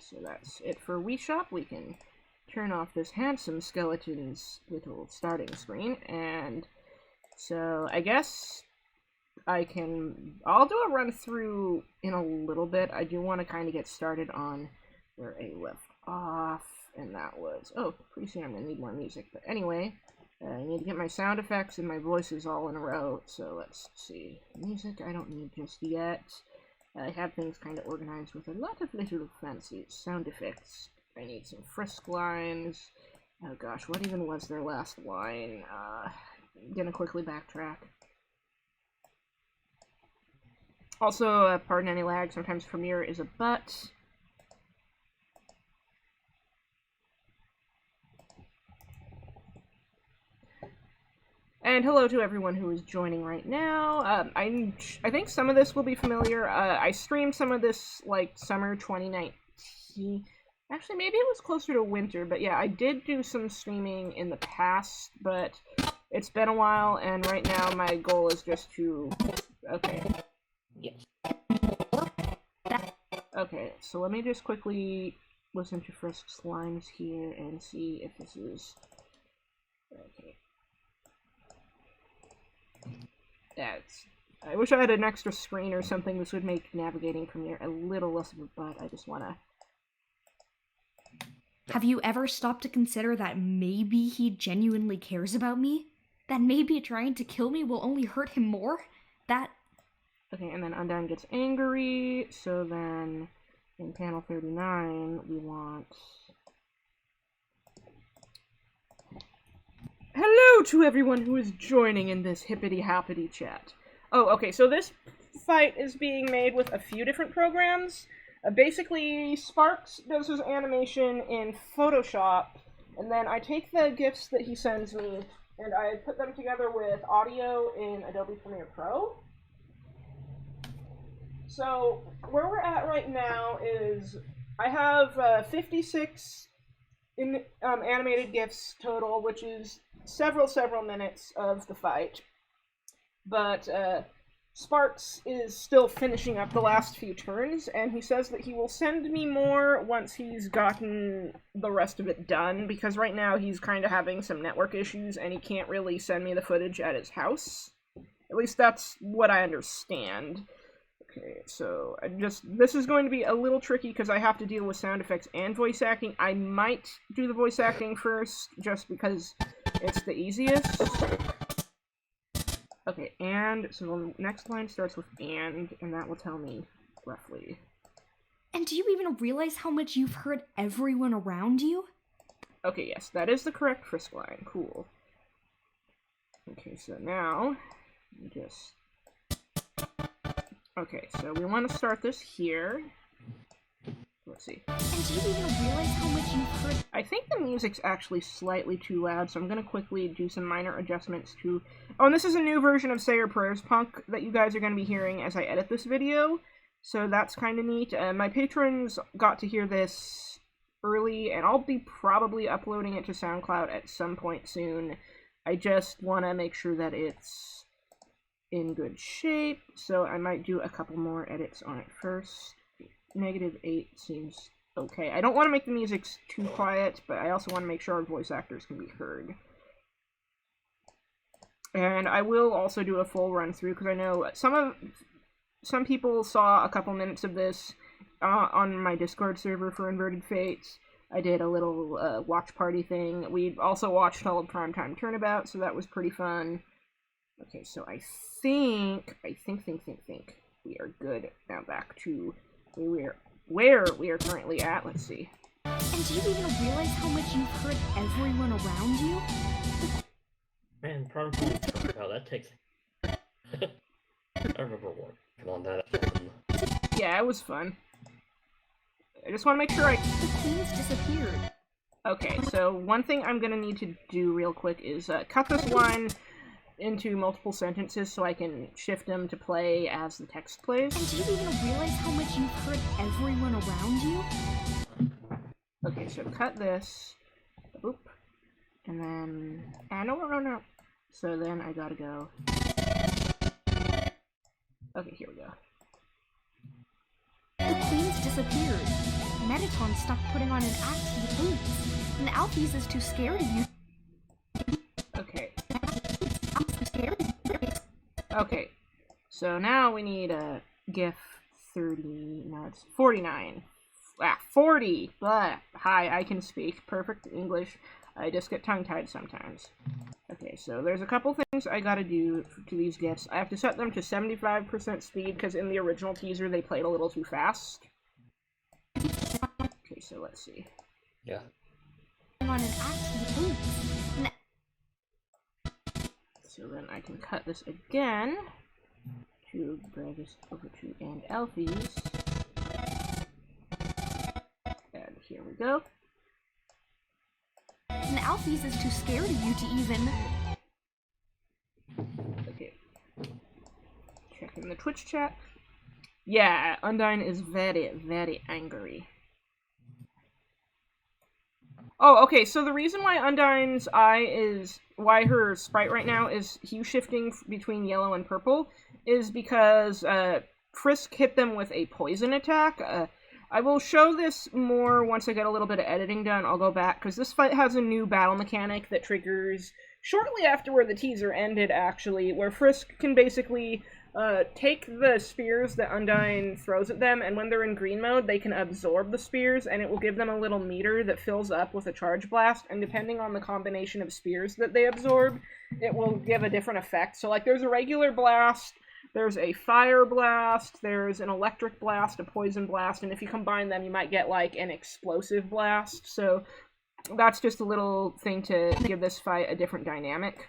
so that's it for Wii Shop. We can turn off this handsome skeleton's little starting screen, and so I guess I'll do a run through in a little bit. I do want to kind of get started on where I left off, and that was, oh, pretty soon I'm going to need more music, but anyway, I need to get my sound effects and my voices all in a row, so let's see. Music I don't need just yet. I have things kind of organized with a lot of little fancy sound effects. I need some Frisk lines. Oh gosh, what even was their last line? I'm gonna quickly backtrack. Also, pardon any lag, sometimes Premiere is a butt. And hello to everyone who is joining right now. I think some of this will be familiar. I streamed some of this, like, summer 2019. Actually, maybe it was closer to winter, but yeah, I did do some streaming in the past, but it's been a while, and right now my goal is just to... Okay. Yes. Okay, so let me just quickly listen to Frisk's lines here and see if this is... Okay. Yeah, I wish I had an extra screen or something. This would make navigating Premiere a little less of a butt. I just wanna... Have you ever stopped to consider that maybe he genuinely cares about me? That maybe trying to kill me will only hurt him more? That... Okay, and then Undyne gets angry, so then in panel 39, we want... Hello to everyone who is joining in this hippity-hoppity chat. Oh, okay, so this fight is being made with a few different programs. Basically, Sparks does his animation in Photoshop, and then I take the GIFs that he sends me, and I put them together with audio in Adobe Premiere Pro. So, where we're at right now is, I have 56 animated GIFs total, which is several minutes of the fight. But, Sparks is still finishing up the last few turns, and he says that he will send me more once he's gotten the rest of it done, because right now he's kind of having some network issues, and he can't really send me the footage at his house. At least that's what I understand. Okay, so this is going to be a little tricky because I have to deal with sound effects and voice acting. I might do the voice acting first, just because it's the easiest. Okay, and, so the next line starts with and that will tell me roughly. And do you even realize how much you've hurt everyone around you? Okay, yes, that is the correct Frisk line. Cool. Okay, so now, just... Okay, so we want to start this here. Let's see. And do you even realize how much you've hurt? I think the music's actually slightly too loud, so I'm going to quickly do some minor adjustments to... Oh, and this is a new version of Say Your Prayers Punk that you guys are going to be hearing as I edit this video, so that's kind of neat. My patrons got to hear this early, and I'll be probably uploading it to SoundCloud at some point soon. I just want to make sure that it's in good shape, so I might do a couple more edits on it first. -8 seems okay. I don't want to make the music too quiet, but I also want to make sure our voice actors can be heard. And I will also do a full run through, because I know some people saw a couple minutes of this on my Discord server for Inverted Fates. I did a little watch party thing. We also watched all of Primetime Turnabout, so that was pretty fun. Okay, so I think we are good. Now back to where we are currently at. Let's see. And do you even realize how much you've hurt everyone around you? Man, Primetime Turnabout, that takes... I remember working on that. Yeah, it was fun. I just want to make sure The queens disappeared. Okay, so one thing I'm gonna need to do real quick is cut this line into multiple sentences so I can shift them to play as the text plays. And do you even realize how much you've hurt everyone around you? Okay, so cut this. Oop. And then... no. So then I gotta go. Okay, here we go. The queens disappeared. Mettaton's stuck putting on an act he hates, and Alphys is too scared of you. Okay. Okay. So now we need a GIF 30. No, it's 49. 40! Blah. Hi, I can speak perfect English. I just get tongue-tied sometimes. Okay, so there's a couple things I gotta do to these GIFs. I have to set them to 75% speed, because in the original teaser they played a little too fast. Okay, so let's see. Yeah. On an act he hates. So then I can cut this again to drag this over to and Alphys. And here we go. And Alphys is too scared of you to even... Okay. Checking the Twitch chat. Yeah, Undyne is very, very angry. Oh, okay, so the reason why Undyne's eye is... why her sprite right now is hue shifting between yellow and purple is because Frisk hit them with a poison attack. I will show this more once I get a little bit of editing done. I'll go back, because this fight has a new battle mechanic that triggers shortly after where the teaser ended, actually, where Frisk can basically take the spears that Undyne throws at them, and when they're in green mode, they can absorb the spears, and it will give them a little meter that fills up with a charge blast, and depending on the combination of spears that they absorb, it will give a different effect. So, like, there's a regular blast, there's a fire blast, there's an electric blast, a poison blast, and if you combine them, you might get, like, an explosive blast. So that's just a little thing to give this fight a different dynamic.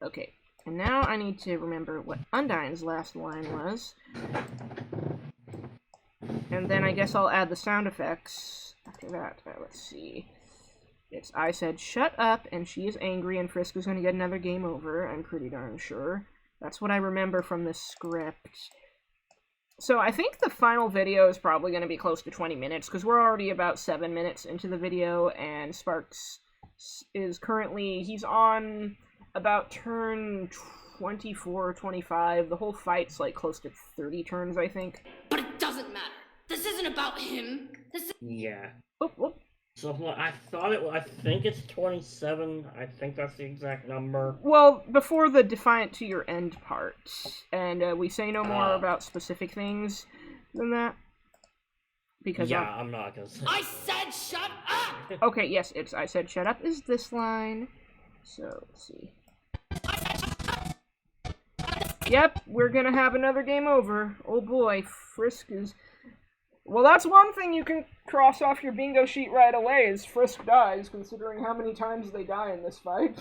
Okay, and now I need to remember what Undyne's last line was. And then I guess I'll add the sound effects after that. Let's see. It's I said shut up, and she is angry, and Frisk is going to get another game over, I'm pretty darn sure. That's what I remember from this script. So I think the final video is probably going to be close to 20 minutes, because we're already about 7 minutes into the video, and Sparks is currently, he's on about turn 24, 25. The whole fight's like close to 30 turns, I think. But it doesn't matter. This isn't about him. This is... Yeah. Oop, oop. So I thought it. I think it's 27. I think that's the exact number. Well, before the Defiant to Your End part, and we say no more about specific things than that. Because yeah, I'm not gonna say. I said shut up! Okay, yes, it's I said shut up is this line. So, let's see. Yep, we're gonna have another game over. Oh boy, Frisk is... Well, that's one thing you can cross off your bingo sheet right away, is Frisk dies, considering how many times they die in this fight.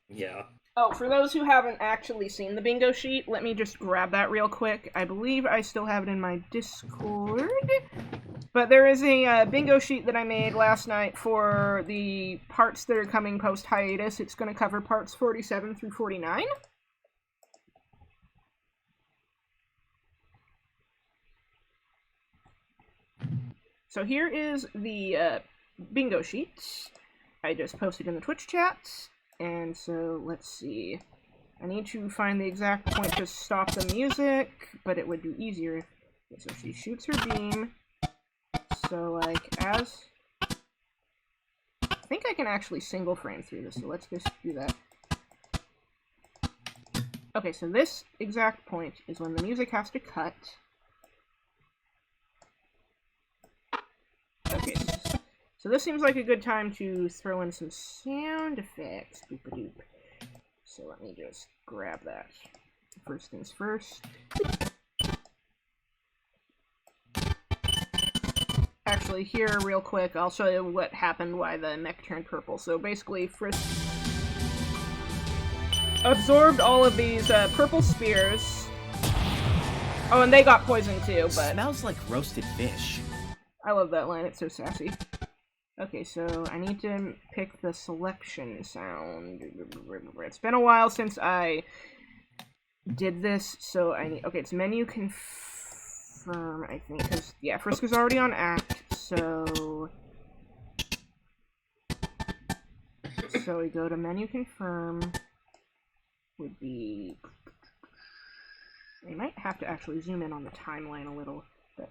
Yeah. Oh, for those who haven't actually seen the bingo sheet, let me just grab that real quick. I believe I still have it in my Discord. But there is a bingo sheet that I made last night for the parts that are coming post-hiatus. It's going to cover parts 47 through 49. So here is the bingo sheet. I just posted in the Twitch chat. And so, let's see. I need to find the exact point to stop the music, but it would be easier if... Okay, so she shoots her beam. So, like, as... I think I can actually single frame through this, so let's just do that. Okay, so this exact point is when the music has to cut. Okay, so this seems like a good time to throw in some sound effects. Boop-a-doop. So let me just grab that. First things first. Actually, here, real quick, I'll show you what happened, why the mech turned purple. So basically, Frisk absorbed all of these purple spears. Oh, and they got poisoned too, but... Smells like roasted fish. I love that line, it's so sassy. Okay, so I need to pick the selection sound. It's been a while since I did this, so I need... Okay, it's menu confirm, I think, because, yeah, Frisk is already on act, so... So we go to menu confirm, would be... I might have to actually zoom in on the timeline a little, but...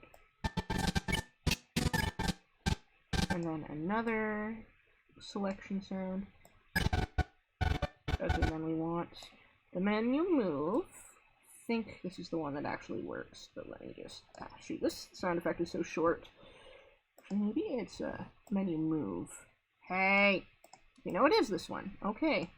And then another selection sound. Okay, then we want the menu move. I think this is the one that actually works, but let me just... shoot, this sound effect is so short. Maybe it's a menu move. Hey! You know it is this one. Okay.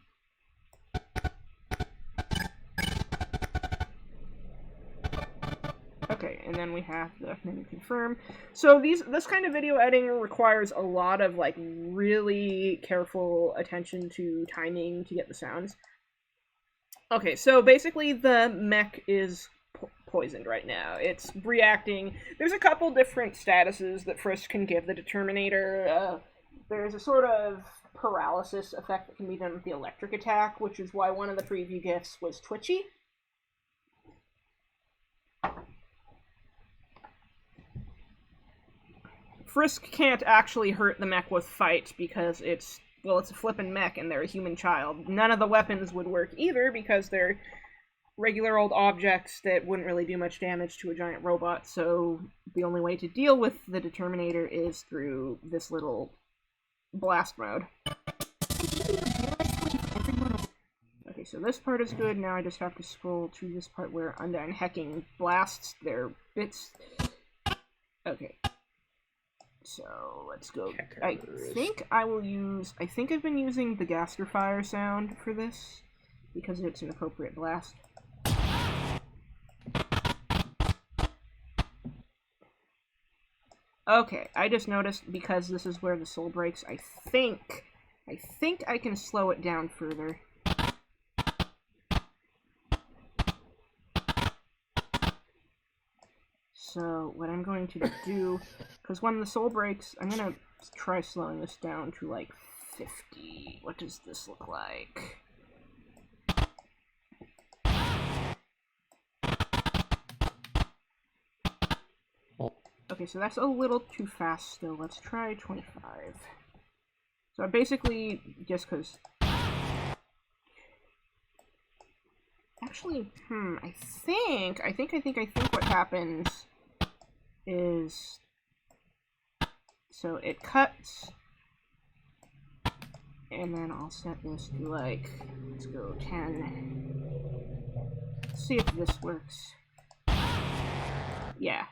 Okay, and then we have the menu confirm. So this kind of video editing requires a lot of like really careful attention to timing to get the sounds. Okay, so basically the mech is poisoned right now. It's reacting. There's a couple different statuses that Frisk can give the Determinator. There's a sort of paralysis effect that can be done with the electric attack, which is why one of the preview gifs was twitchy. Frisk can't actually hurt the mech with fight because it's a flippin' mech and they're a human child. None of the weapons would work either because they're regular old objects that wouldn't really do much damage to a giant robot, so the only way to deal with the Determinator is through this little blast mode. Okay, so this part is good. Now I just have to scroll to this part where Undyne hecking blasts their bits. Okay. So, let's go. I think I've been using the Gaster Fire sound for this, because it's an appropriate blast. Okay, I just noticed, because this is where the soul breaks, I think I can slow it down further. So, what I'm going to do, because when the soul breaks, I'm going to try slowing this down to, like, 50. What does this look like? Okay, so that's a little too fast still. Let's try 25. So I basically, just because... Actually, I think what happens is... So it cuts, and then I'll set this to, like, let's go 10. Let's see if this works. Yeah.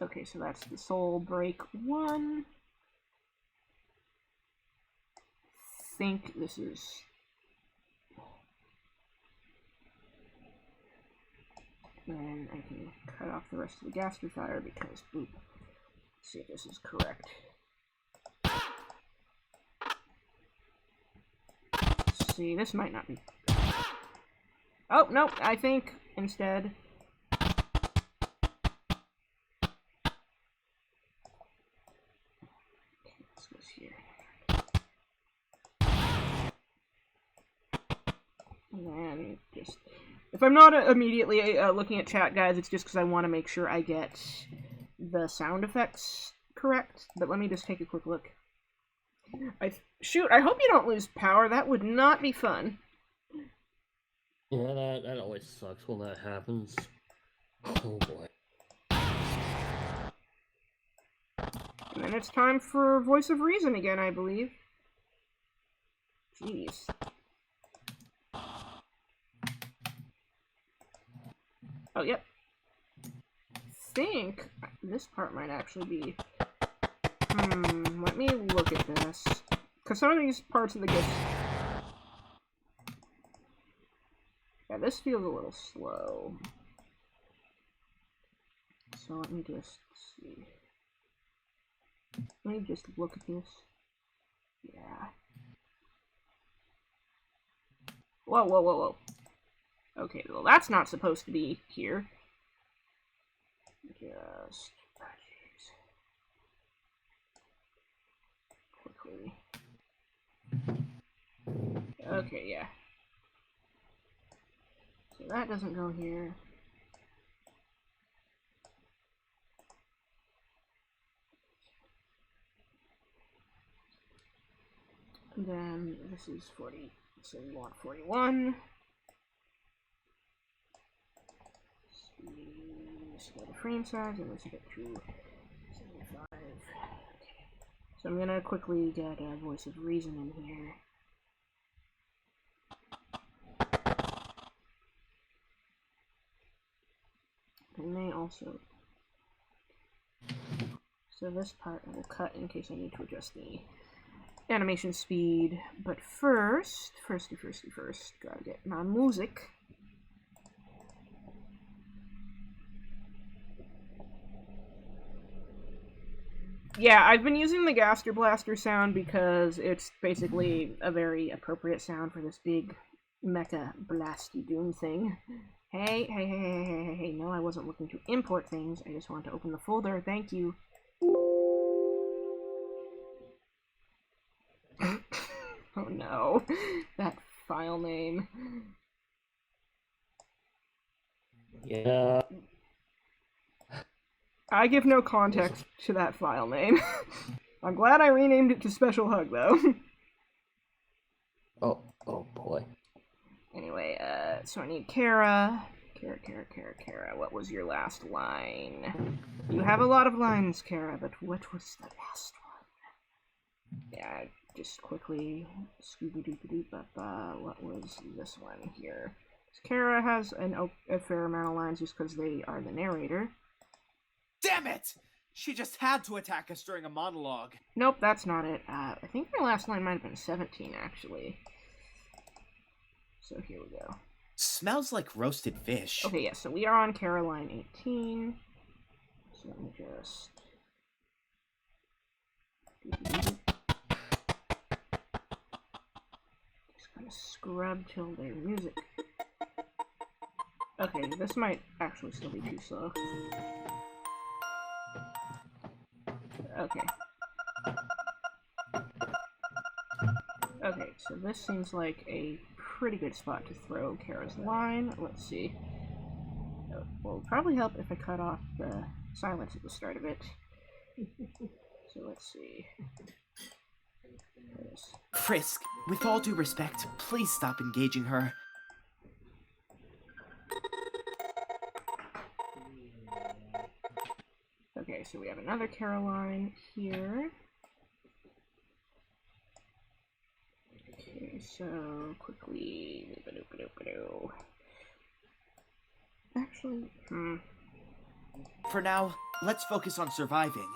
Okay, so that's the soul break 1. I think this is... Then I can cut off the rest of the Gaster Fire because, boop. Let's see if this is correct. Let's see, this might not be... Oh, no, I think, instead... Here. And then just, if I'm not immediately looking at chat, guys, it's just because I want to make sure I get the sound effects correct. But let me just take a quick look. Shoot, I hope you don't lose power. That would not be fun. Yeah, that always sucks when that happens. Oh boy. And then it's time for Voice of Reason again, I believe. Jeez. Oh, yep. I think this part might actually be... let me look at this. Because some of these parts of the gifts... Yeah, this feels a little slow. So let me just see. Let me just look at this. Yeah. Whoa, whoa, whoa, whoa. Okay, well, that's not supposed to be here. Just... quickly. Okay, yeah. So that doesn't go here. Then this is 40, so we want 41. scale the frame size, and let's get to 75. Okay. So I'm gonna quickly get a voice of reason in here. And they also... So this part I will cut in case I need to adjust the animation speed. But first, gotta get my music. Yeah, I've been using the Gaster Blaster sound because it's basically a very appropriate sound for this big Mecha Blasty Doom thing. Hey, no, I wasn't looking to import things, I just wanted to open the folder, thank you. Oh no, that file name. Yeah. I give no context to that file name. I'm glad I renamed it to Special Hug, though. Oh boy. Anyway, so I need Kara. Kara, what was your last line? You have a lot of lines, Kara, but what was the last one? Yeah, just quickly, Scooby-Doo-Ba-Ba, what was this one here? Kara has a fair amount of lines just because they are the narrator. Damn it! She just had to attack us during a monologue. Nope, that's not it. I think my last line might have been 17, actually. So here we go. Smells like roasted fish. Okay, yeah, so we are on Caroline 18. So let me just... Just kind of scrub till their music. Okay, this might actually still be too slow. Okay. Okay, so this seems like a pretty good spot to throw Kara's line. Let's see. It will probably help if I cut off the silence at the start of it. So let's see. Frisk, with all due respect, please stop engaging her. Okay, so we have another Caroline here. Okay, so quickly... Actually, For now, let's focus on surviving.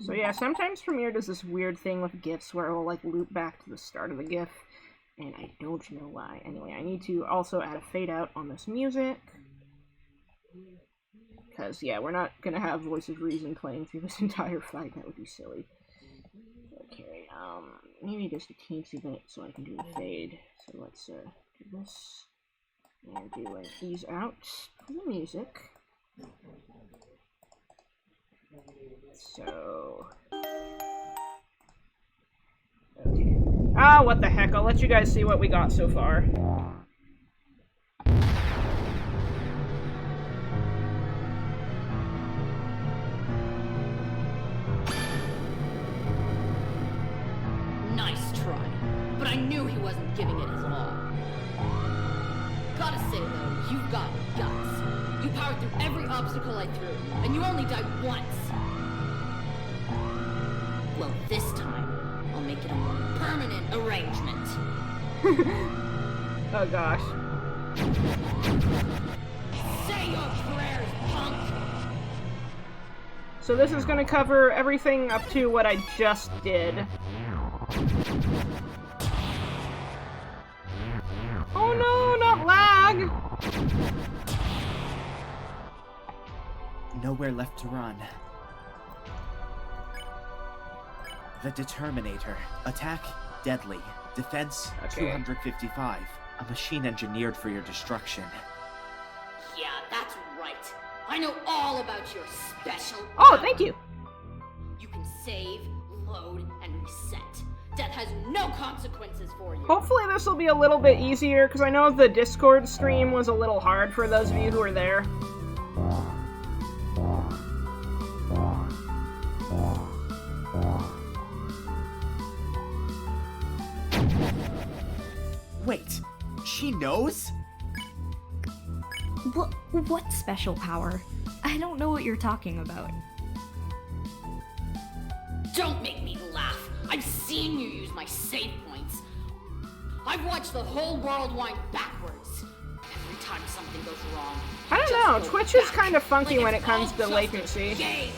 So yeah, sometimes Premiere does this weird thing with GIFs where it will like loop back to the start of the GIF, and I don't know why. Anyway, I need to also add a fade out on this music. Because, yeah, we're not going to have Voice of Reason playing through this entire fight. That would be silly. Okay, maybe just a teensy bit so I can do the fade. So let's do this. And do like ease out the music. So... Okay. Ah, what the heck. I'll let you guys see what we got so far. Nice try, but I knew he wasn't giving it his all. Gotta say though, you've got guts. You powered through every obstacle I threw, and you only died once. Well, this time, I'll make it a more permanent arrangement. Oh gosh. Say your prayers, punk! So this is gonna cover everything up to what I just did. Oh no, not lag! Nowhere left to run. The Determinator. Attack, deadly. Defense, Okay. 255. A machine engineered for your destruction. Yeah, that's right. I know all about your special Oh, power. thank you! You can save, load, and reset. Death has no consequences for you. Hopefully this will be a little bit easier, because I know the Discord stream was a little hard for those of you who were there. Wait, she knows? What special power? I don't know what you're talking about. Don't make me laugh. I've seen you use my save points. I've watched the whole world wind backwards. Every time something goes wrong, I don't just know, go Twitch is back, kind of funky like when it's it comes all to just a latency. game.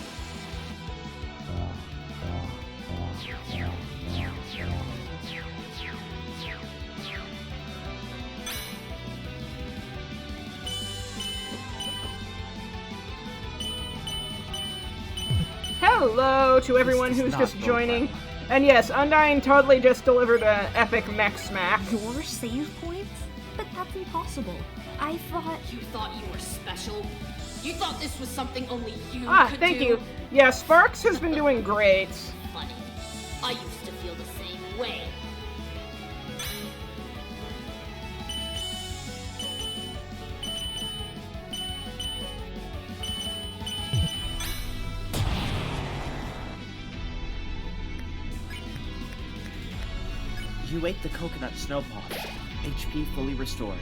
Hello to everyone This does who's not just go joining. well. And yes, Undyne totally just delivered an epic mech smack. Your save points? But that's impossible. I thought... You thought you were special? You thought this was something only you could Thank do? you. Yeah, Sparks has been doing great. Funny. I used to feel the same way. You ate the coconut snowball. HP fully restored.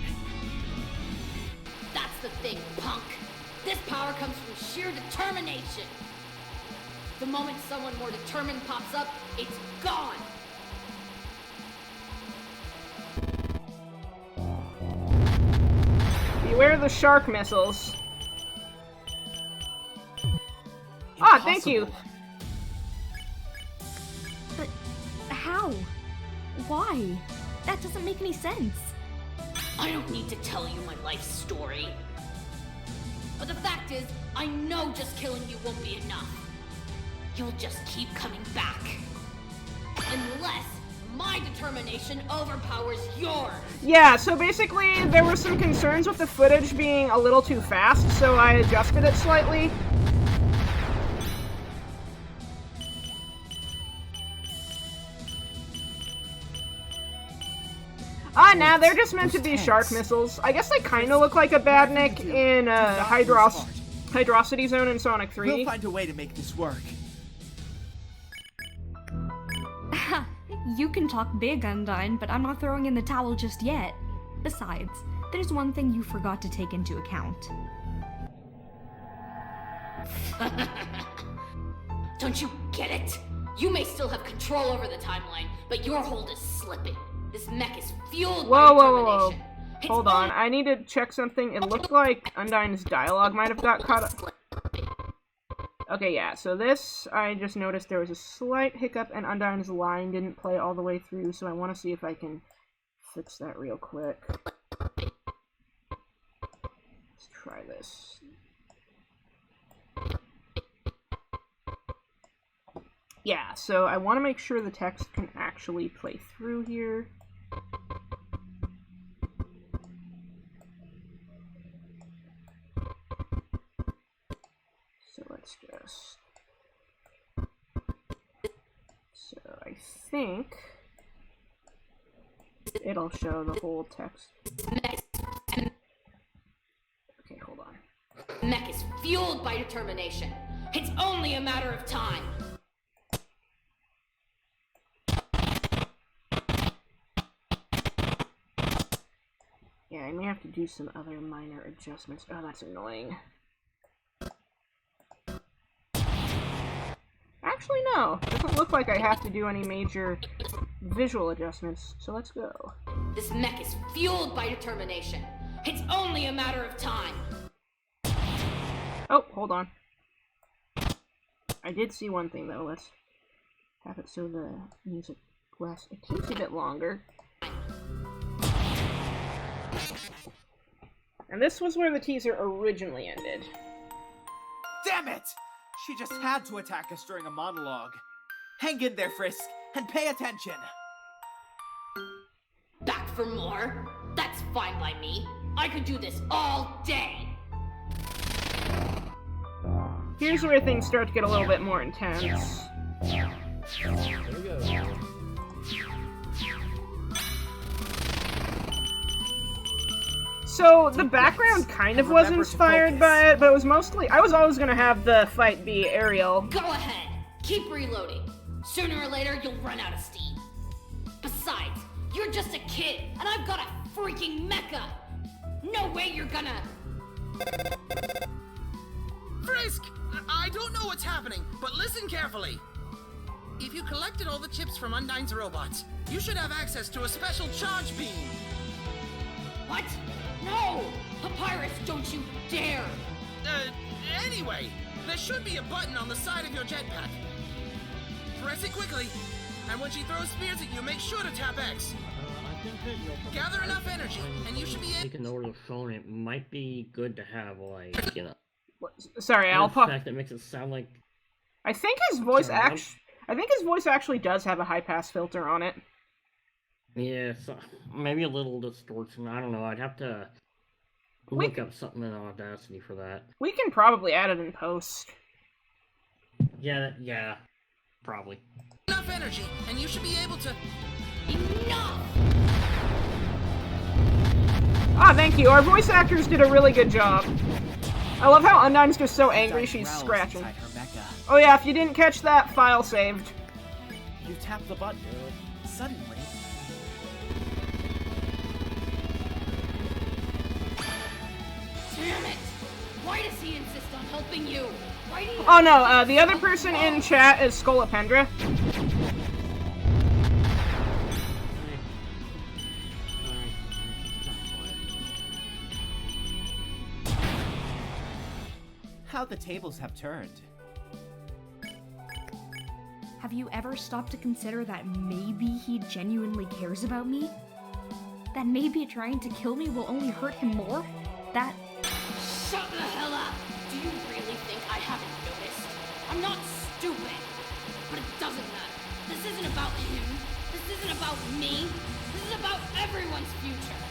That's the thing, punk. This power comes from sheer determination. The moment someone more determined pops up, it's gone. Beware the shark missiles. Thank you. Impossible. But how? Why? That doesn't make any sense. I don't need to tell you my life story. But the fact is, I know just killing you won't be enough. You'll just keep coming back. Unless my determination overpowers yours. Yeah, so basically there were some concerns with the footage being a little too fast, so I adjusted it slightly. Nah, they're just meant to be shark missiles. I guess they kind of look like a badnik in Hydrocity Zone in Sonic 3. We'll find a way to make this work. You can talk big, Undyne, but I'm not throwing in the towel just yet. Besides, there's one thing you forgot to take into account. Don't you get it? You may still have control over the timeline, but your hold is slipping. This mech is fueled by Whoa. determination. It's Hold on, only I need to check something. It looked like Undyne's dialogue might have got cut up. Okay, yeah, so this, I just noticed there was a slight hiccup and Undyne's line didn't play all the way through, so I want to see if I can fix that real quick. Let's try this. Yeah, so I want to make sure the text can actually play through here. So let's just... So I think it'll show the whole text. Okay, hold on. mech is fueled by determination. It's only a matter of time. Yeah, I may have to do some other minor adjustments. Oh, that's annoying. Actually, no. Doesn't look like I have to do any major visual adjustments, so let's go. This mech is fueled by determination. It's only a matter of time. Oh, hold on. I did see one thing, though. Let's have it so the music lasts a teensy bit longer. And this was where the teaser originally ended. Damn it! She just had to attack us during a monologue. Hang in there, Frisk, and pay attention. Back for more? That's fine by me. I could do this all day. Here's where things start to get a little bit more intense. There we go. So, the background kind of was inspired by it, but it was mostly... I was always gonna have the fight be aerial. Go ahead. Keep reloading. Sooner or later, you'll run out of steam. Besides, you're just a kid kid, and I've got a freaking mecha! No way you're gonna... Frisk! I don't know what's happening, but listen carefully. If you collected all the chips from Undyne's robots, you should have access to a special charge beam. What? No! Papyrus, don't you dare! Anyway, there should be a button on the side of your jetpack. Press it quickly, and when she throws spears at you, make sure to tap X. I think that you'll Gather enough energy, and you should be able... taken over the phone. It might be good to have, like, you know, Sorry, an I'll effect that makes it sound like. I think his voice Sorry, I'm- I think his voice actually does have a high pass filter on it. Yeah, so, maybe a little distortion. I don't know. I'd have to look up something in Audacity for that. We can probably add it in post. Yeah, probably. enough energy, and you should be able to... Enough! Ah, thank you. Our voice actors did a really good job. I love how Undyne's just so angry Undyne she's growls scratching. inside her mecha. Oh yeah, if you didn't catch that, file saved. You tap the button. Suddenly, Damn it! Why does he insist on helping you? Why do you... Oh no, the other person in chat is Scolopendra. how the tables have turned. Have you ever stopped to consider that maybe he genuinely cares about me? That maybe trying to kill me will only hurt him more? That... Shut the hell up! Do you really think I haven't noticed? I'm not stupid! But it doesn't matter. This isn't about him. This isn't about me. This is about everyone's future.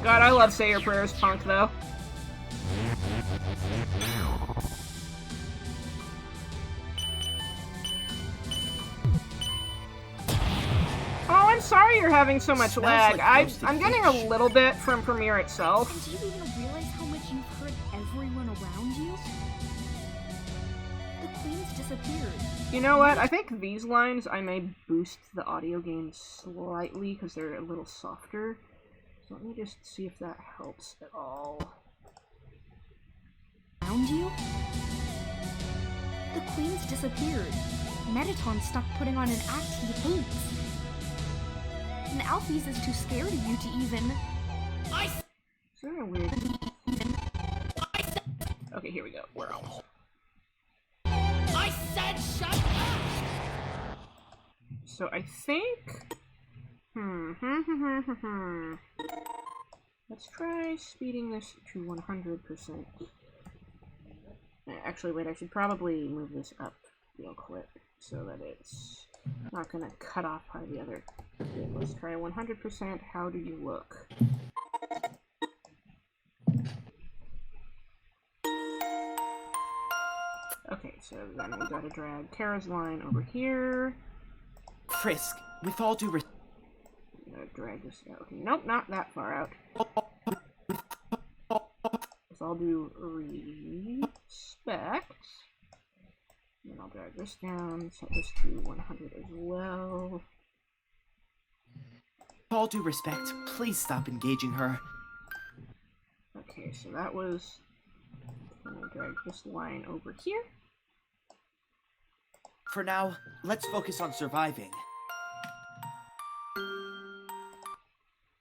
God, I love Say Your Prayers Punk, though. Oh, I'm sorry you're having so much Smells lag. like roasted I'm getting fish. a little bit from Premiere itself. And do you even realize how much you've hurt everyone around you? The queen's disappeared. You know what? I think these lines I may boost the audio gain slightly because they're a little softer. So let me just see if that helps at all. Around you? The queen's disappeared. Metaton stopped putting on an act he hates. And Alphys is too scared of you to even... Is there a weird... Okay, here we go. We're almost. I said shut up! So I think... Let's try speeding this to 100%. Actually, wait, I should probably move this up real quick so that it's not gonna cut off by the other. Okay, let's try 100%. How do you look? Okay, so then we gotta drag Kara's line over here. Frisk, with all due respect. Drag this out. Okay, nope, not that far out. So I'll do respect. Then I'll drag this down, set this to 100 as well. With all due respect, please stop engaging her. Okay, so that was... I'm gonna drag this line over here. For now, let's focus on surviving.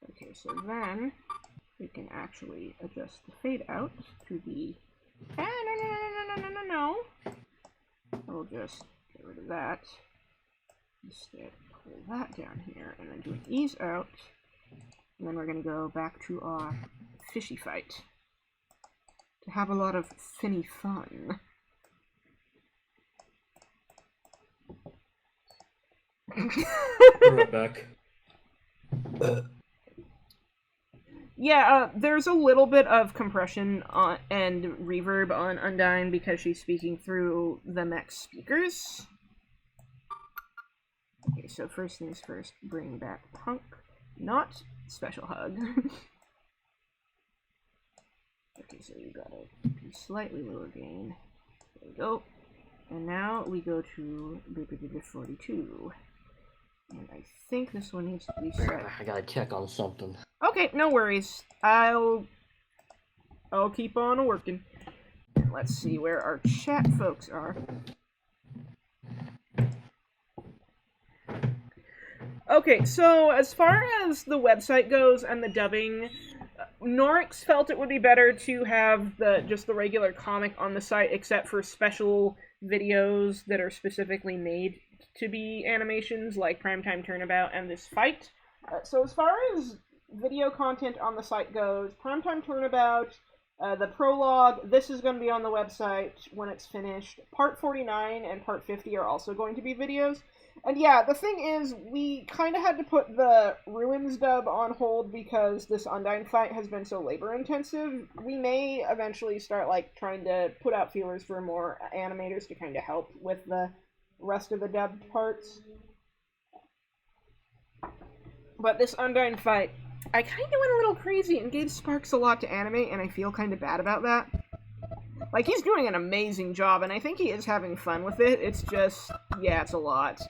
Okay, so then we can actually adjust the fade out to be... no. I'll just get rid of that. Instead, pull that down here, and then do an ease out. And then we're going to go back to our fishy fight to have a lot of finny fun. We're right back. Yeah, there's a little bit of compression and reverb on Undyne because she's speaking through the mech speakers. Okay, so first things first, bring back Punk, not Special Hug. Okay, so you gotta be slightly lower gain. There we go. And now we go to 42. And I think this one needs to be set. I gotta check on something. Okay, no worries. I'll keep on working. Let's see where our chat folks are. Okay, so as far as the website goes and the dubbing, Norix felt it would be better to have just the regular comic on the site, except for special videos that are specifically made to be animations, like Primetime Turnabout and this fight. So as far as video content on the site goes, Primetime Turnabout, the prologue, this is going to be on the website when it's finished. Part 49 and Part 50 are also going to be videos. And yeah, the thing is, we kind of had to put the Ruins dub on hold because this Undyne fight has been so labor-intensive. We may eventually start, like, trying to put out feelers for more animators to kind of help with the rest of the dubbed parts. But this Undyne fight, I kind of went a little crazy and gave Sparks a lot to animate, and I feel kind of bad about that. Like, he's doing an amazing job, and I think he is having fun with it. It's just, yeah, it's a lot.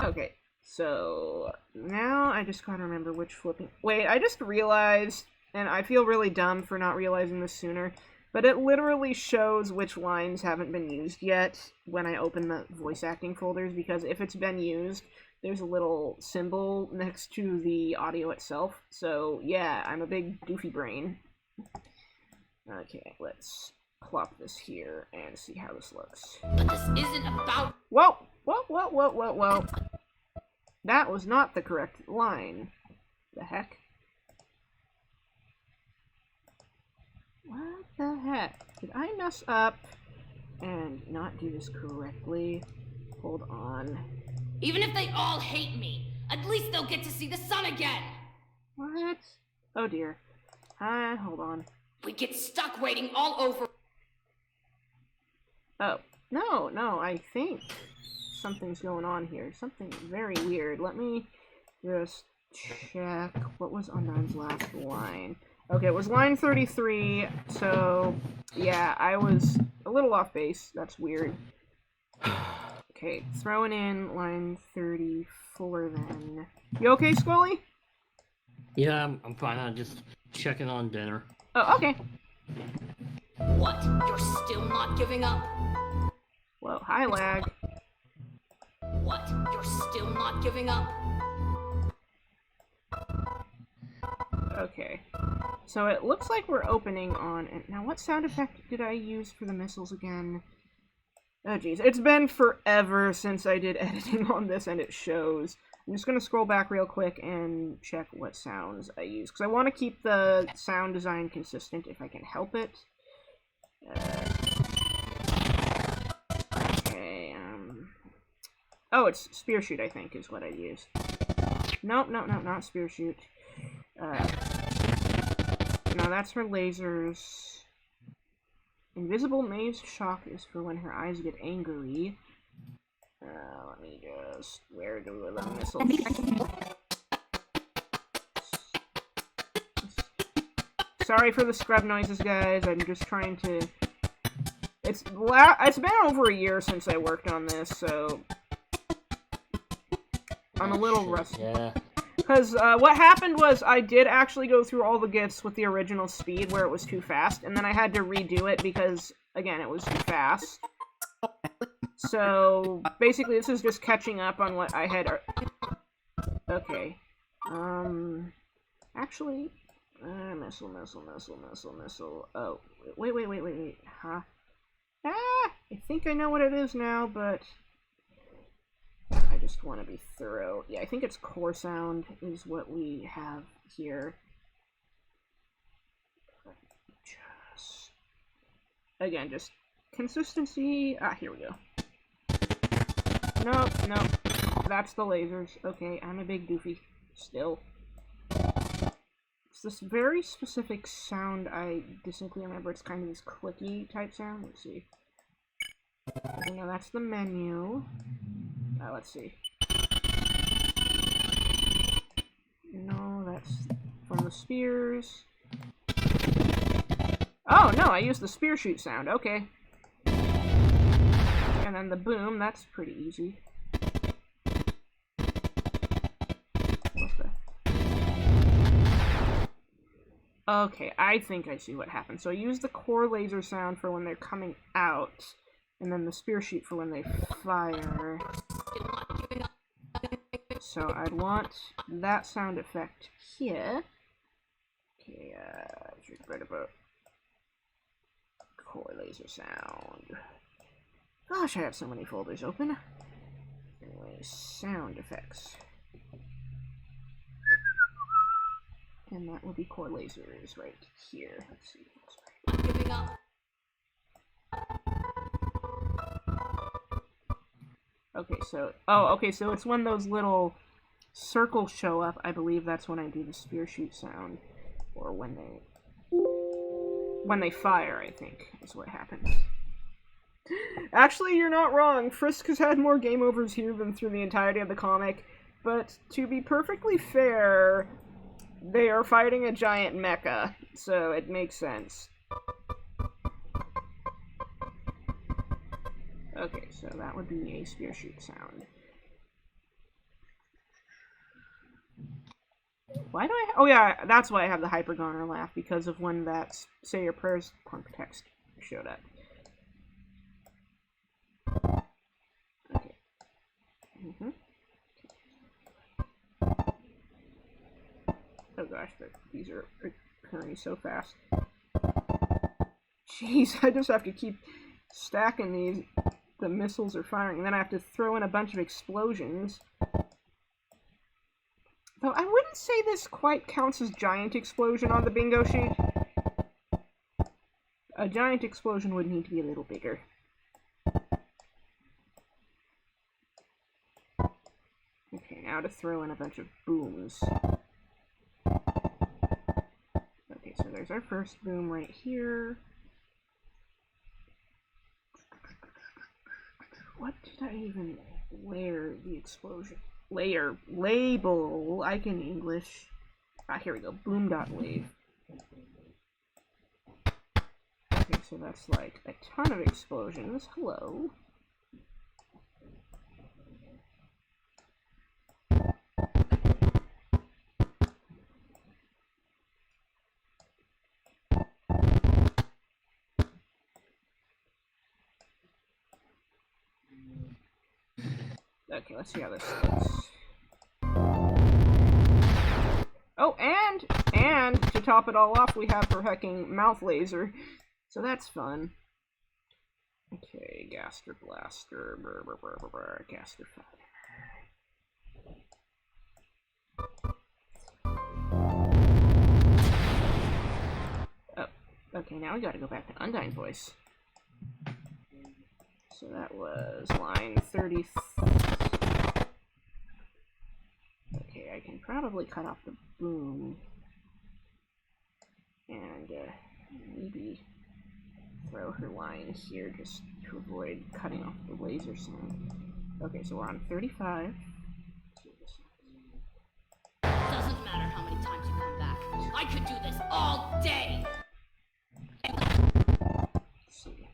Okay, so now I just gotta remember which flipping... Wait, I just realized, and I feel really dumb for not realizing this sooner, but it literally shows which lines haven't been used yet when I open the voice acting folders, because if it's been used, there's a little symbol next to the audio itself. So, yeah, I'm a big doofy brain. Okay, let's plop this here and see how this looks. But this isn't about... Whoa! Whoa. That was not the correct line. The heck? What the heck? Did I mess up and not do this correctly? Hold on. Even if they all hate me, at least they'll get to see the sun again! What? Oh dear. Hold on. We get stuck waiting all over... Oh. No, I think something's going on here. Something very weird. Let me just check. What was Undyne's last line? Okay, it was line 33, so yeah, I was a little off base. That's weird. Okay, throwing in line 34 then. You okay, Scully? Yeah, I'm fine. I'm just checking on dinner. Oh, okay. What? You're still not giving up? Well, hi, lag. What? You're still not giving up? Okay. So it looks like we're opening on... Now, what sound effect did I use for the missiles again? Oh, jeez. It's been forever since I did editing on this, and it shows. I'm just going to scroll back real quick and check what sounds I use, because I want to keep the sound design consistent if I can help it. Okay, Oh, it's Spear Shoot, I think, is what I use. Nope, not Spear Shoot. No, that's for lasers. Invisible Maze Shock is for when her eyes get angry. Let me just... Where do the missiles... Sorry for the scrub noises, guys. I'm just trying to... It's been over a year since I worked on this, so... I'm a little rusty. Yeah. Because what happened was I did actually go through all the GIFs with the original speed where it was too fast, and then I had to redo it because, again, it was too fast. So, basically, this is just catching up on what I had... Okay. Actually... Missile. Oh, wait. Huh? I think I know what it is now, but... I just want to be thorough. Yeah, I think it's core sound is what we have here. Again, just consistency. Here we go. Nope. That's the lasers. Okay, I'm a big doofy. Still. It's this very specific sound I distinctly remember. It's kind of this clicky type sound. Let's see. Okay, now that's the menu. Let's see. No, that's from the spears. Oh, no, I used the spear shoot sound. Okay. And then the boom, that's pretty easy. Okay, I think I see what happened. So I use the core laser sound for when they're coming out, and then the spear shoot for when they fire. So I'd want that sound effect here. Okay, right about core laser sound. Gosh, I have so many folders open. Anyway, sound effects. And that will be core lasers right here. Let's see. I'm giving up. Okay, so it's when those little circles show up. I believe that's when I do the spear shoot sound, or when they fire. I think is what happens. Actually, you're not wrong. Frisk has had more game overs here than through the entirety of the comic. But to be perfectly fair, they are fighting a giant mecha, so it makes sense. Okay, so that would be a spear shoot sound. Why do I... Oh yeah, that's why I have the Hypergoner laugh, because of when that Say Your Prayers punk text showed up. Okay. Oh gosh, but these are occurring so fast. Jeez, I just have to keep stacking these. The missiles are firing, and then I have to throw in a bunch of explosions. Though I wouldn't say this quite counts as giant explosion on the bingo sheet. A giant explosion would need to be a little bigger. Okay, now to throw in a bunch of booms. Okay, so there's our first boom right here. What did I even wear the explosion? Label. I can English. Here we go. Boom.wave. Okay, so that's like a ton of explosions. Hello. Okay, let's see how this looks. Oh, and to top it all off, we have her hecking mouth laser. So that's fun. Okay, Gaster Blaster, Gaster Fire. Oh, okay, now we gotta go back to Undyne voice. So that was line 30. Okay, I can probably cut off the boom. And maybe throw her line here just to avoid cutting off the laser sound. Okay, so we're on 35. Doesn't matter how many times you come back. I could do this all day. Let's see.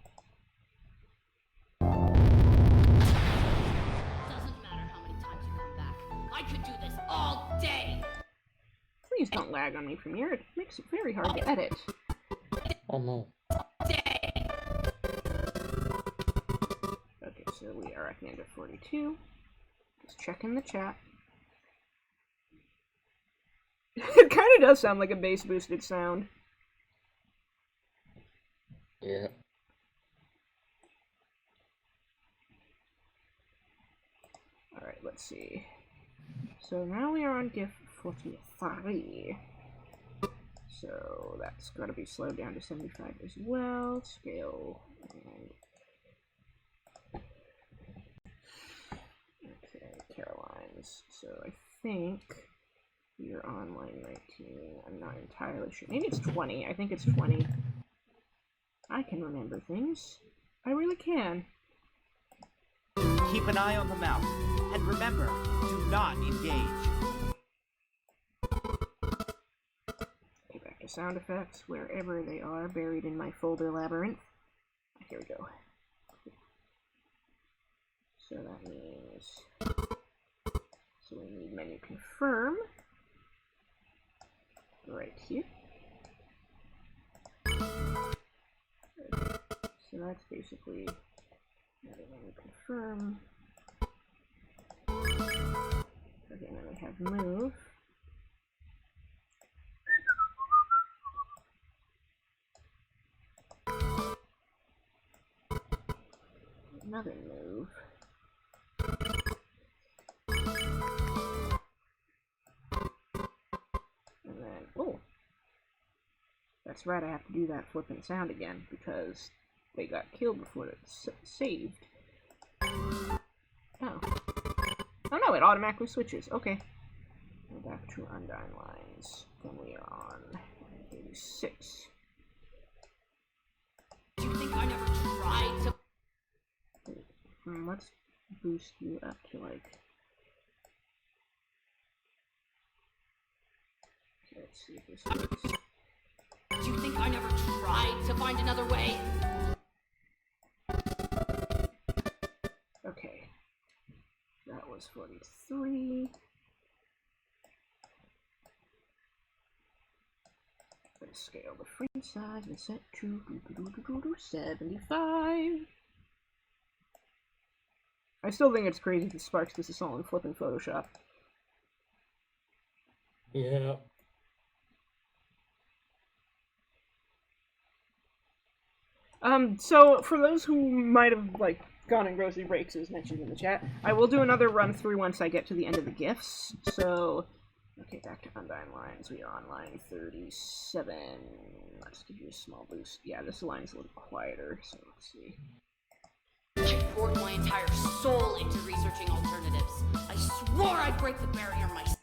Doesn't matter how many times you come back. I could do this all day. Please don't lag on me, Premiere. It makes it very hard to edit. Oh no. Okay, so we are at the end of 42. Just checking the chat. It kind of does sound like a bass boosted sound. Yeah. Alright, let's see. So now we are on GIF 43. So that's got to be slowed down to 75 as well. Scale. And... okay, Caroline's. So I think we're on line 19. I'm not entirely sure. Maybe it's 20. I think it's 20. I can remember things. I really can. Keep an eye on the mouth. And remember, do not engage. Okay, back to sound effects, wherever they are, buried in my folder labyrinth. Here we go. So that means... so we need menu confirm. Right here. So that's basically everything. Confirm. Okay, and then we have move. Another move. And then, oh! That's right, I have to do that flipping sound again, because they got killed before it's saved. Oh. Oh no, it automatically switches. Okay. Go back to Undyne lines. Then we are on 86. Do you think I never tried to... Let's boost you up to like... Okay, let's see if this works. Do you think I never tried to find another way? Okay. That was 43. Let's scale the frame size and set to 75. I still think it's crazy that Sparks this is all in flipping Photoshop. Yeah. So for those who might have like gone on grocery breaks, as mentioned in the chat, I will do another run through once I get to the end of the gifts. So, okay, back to Undyne lines. We are on line 37. Let's give you a small boost. Yeah, this line's a little quieter, so let's see. I poured my entire soul into researching alternatives. I swore I'd break the barrier myself.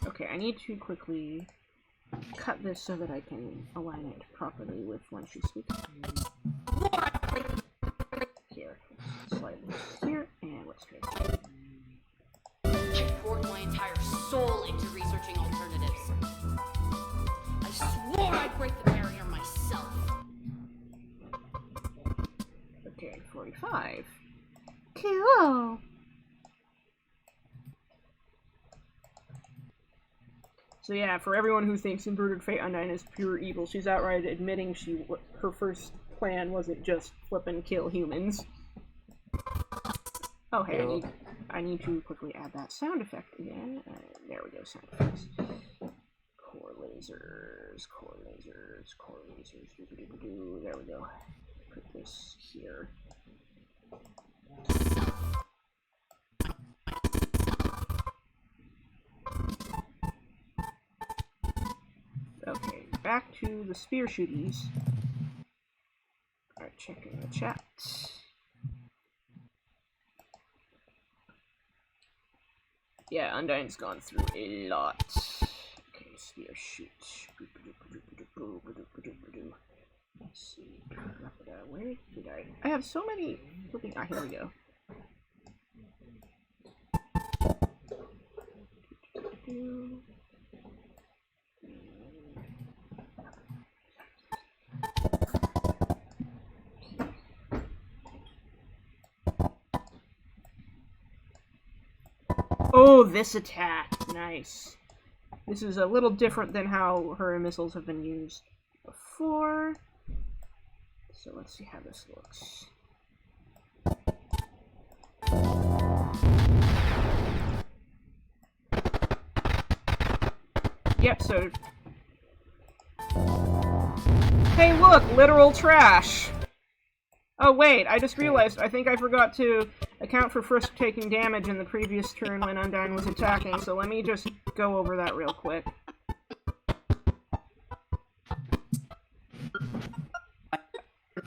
Okay, I need to quickly cut this so that I can align it properly with when she speaks. Here. Slide this here, and let's try this. I poured my entire soul into researching alternatives. I swore I'd break the barrier myself. Okay, 45. Cool! So yeah, for everyone who thinks Inverted Fate Undyne is pure evil, she's outright admitting her first plan wasn't just flip and kill humans. Oh hey, I need to quickly add that sound effect again. There we go, sound effects. Core lasers, core lasers, core lasers. There we go. Put this here. Okay, back to the spear shooties. Alright, checking the chat. Yeah, Undyne's gone through a lot. Okay, spear shoot. Let's see. Where did I have so many flipping. Ah, here we go. Oh, this attack! Nice. This is a little different than how her missiles have been used before. So let's see how this looks. Yep, so... Hey look! Literal trash! Oh wait, I just realized, I think I forgot to account for Frisk taking damage in the previous turn when Undyne was attacking, so let me just go over that real quick.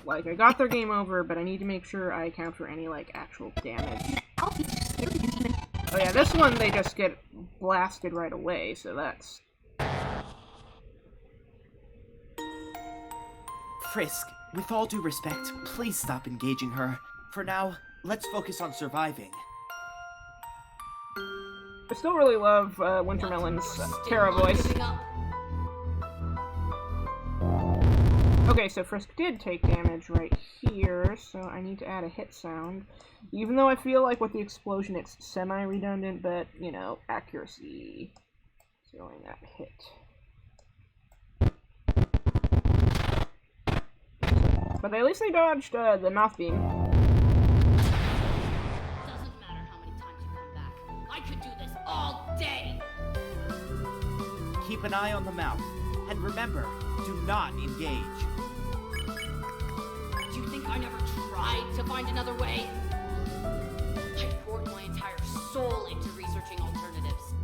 Like, I got their game over, but I need to make sure I account for any, like, actual damage. Oh yeah, this one they just get blasted right away, so that's... Frisk, with all due respect, please stop engaging her. For now, let's focus on surviving. I still really love Wintermelon's Terra voice. Okay, so Frisk did take damage right here, so I need to add a hit sound. Even though I feel like with the explosion it's semi-redundant, but, you know, accuracy. Throwing that hit. But at least they dodged the mouth beam. Doesn't matter how many times you come back. I could do this all day. Keep an eye on the mouth. And remember, do not engage. Do you think I never tried to find another way? I poured my entire soul into researching alternatives.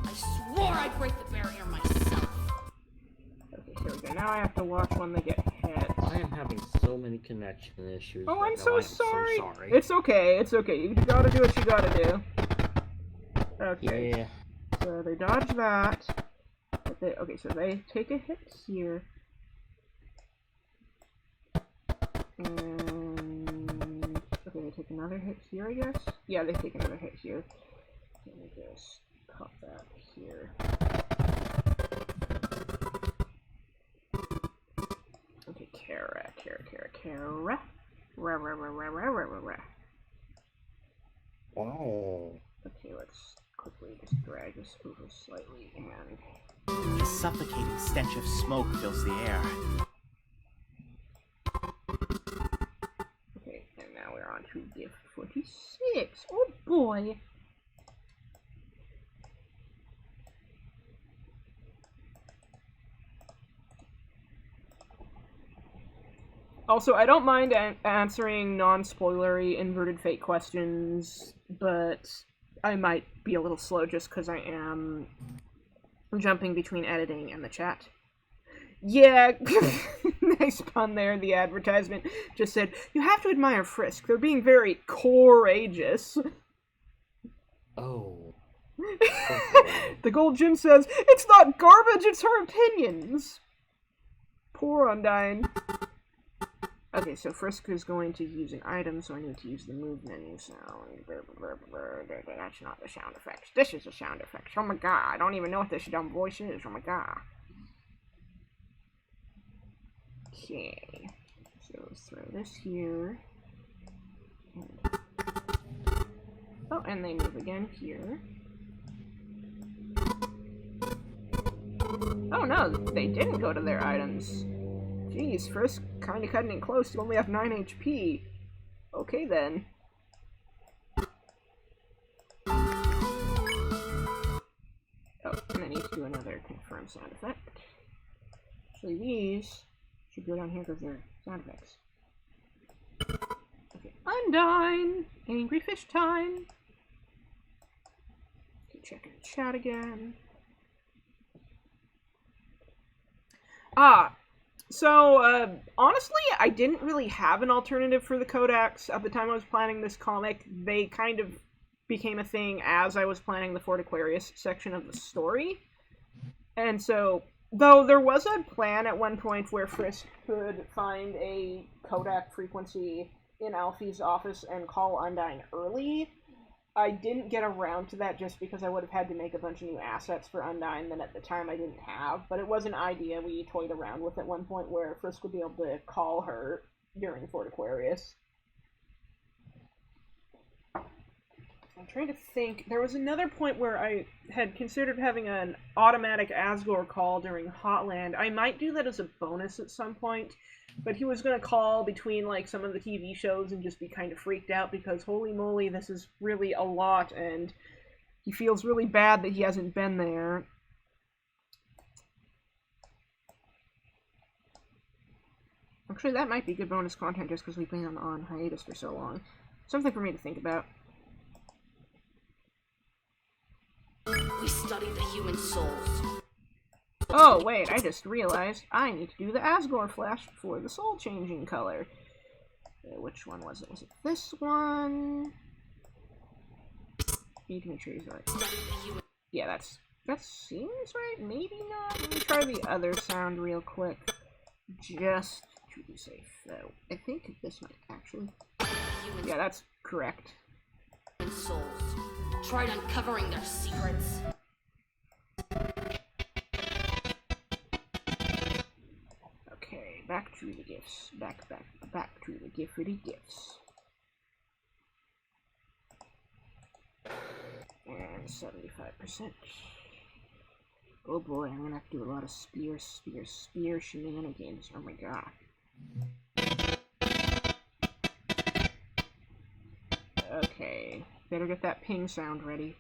I swore I'd break the barrier myself. Okay, here we go. Now I have to watch when they get hit. I am having so many connection issues. Oh, right I'm now. so I am sorry. So sorry. It's okay. It's okay. You gotta do what you gotta do. Okay. Yeah. So they dodge that. But they, okay, so they take a hit here. And okay, they take another hit here, I guess. Yeah, they take another hit here. Let me just pop that here. Okay, Kara. Ra. Wow. Okay, let's quickly just drag this over slightly and... A suffocating stench of smoke fills the air. Okay, and now we're on to gift 46. Oh boy! Also, I don't mind answering non-spoilery inverted fate questions, but I might be a little slow just because I am jumping between editing and the chat. Yeah, nice pun there. The advertisement just said, "You have to admire Frisk. They're being very courageous." Oh. The Gold Gym says, "It's not garbage, it's her opinions." Poor Undyne. Okay, so Frisk is going to use an item, so I need to use the move menu sound. That's not the sound effects. This is the sound effects. Oh my god, I don't even know what this dumb voice is. Oh my god. Okay. So let's throw this here. Oh, and they move again here. Oh no, they didn't go to their items. Jeez, Frisk kinda cutting it close. You only have 9 HP. Okay then. Oh, and I need to do another confirm sound effect. Actually, these should go down here because they're sound effects. Okay, Undyne! Angry fish time! Okay, checking the chat again. So, honestly, I didn't really have an alternative for the codex at the time I was planning this comic. They kind of became a thing as I was planning the Fort Aquarius section of the story. And so, though there was a plan at one point where Frisk could find a Kodak frequency in Alfie's office and call Undyne early, I didn't get around to that just because I would have had to make a bunch of new assets for Undyne that at the time I didn't have. But it was an idea we toyed around with at one point where Frisk would be able to call her during Fort Aquarius. I'm trying to think. There was another point where I had considered having an automatic Asgore call during Hotland. I might do that as a bonus at some point. But he was going to call between, like, some of the TV shows and just be kind of freaked out because, holy moly, this is really a lot, and he feels really bad that he hasn't been there. Actually, that might be good bonus content just because we've been on hiatus for so long. Something for me to think about. We studied the human souls. Oh, wait, I just realized I need to do the Asgore flash for the soul-changing color. Which one was it? Was it this one? Need to make sure he's right. Yeah, that seems right? Maybe not? Let me try the other sound real quick. Just to be safe, though. I think this might actually... Yeah, that's correct. Souls. Tried uncovering their secrets. Okay, back to the gifts. Back to the giftity gifts. And 75%. Oh boy, I'm gonna have to do a lot of spear shenanigans. Oh my god. Okay, better get that ping sound ready.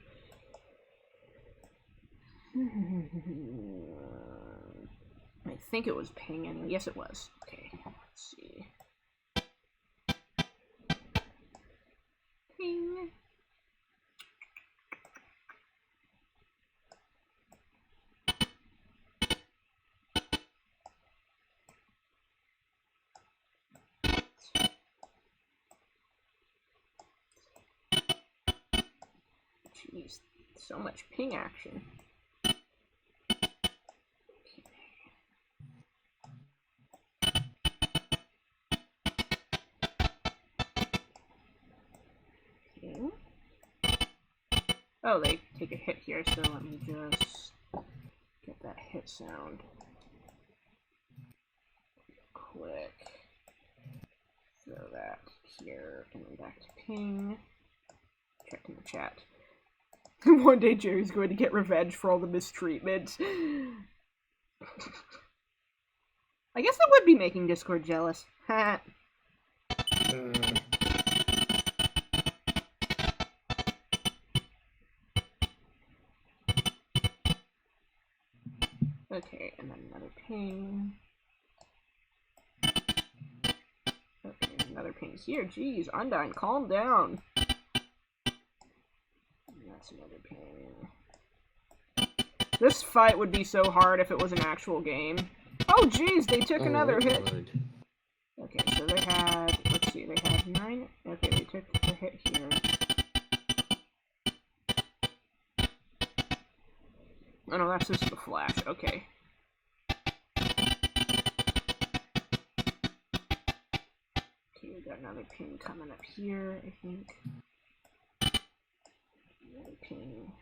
I think it was pinging. Yes, it was. Okay, let's see. Ping. Jeez, so much ping action. Okay. Oh, they take a hit here, so let me just get that hit sound. Quick. Throw that here, and then back to ping. Check in the chat. One day Jerry's going to get revenge for all the mistreatment. I guess that would be making Discord jealous. Ha. Okay, and then another ping. Okay, another ping here. Jeez, Undyne, calm down. That's another ping. This fight would be so hard if it was an actual game. Oh, jeez, they took another hit. Good. Okay, so they had, let's see, they had 9. Okay, they took a hit here. Oh no, that's just the flash. Okay. Okay, we got another ping coming up here, I think. Another ping.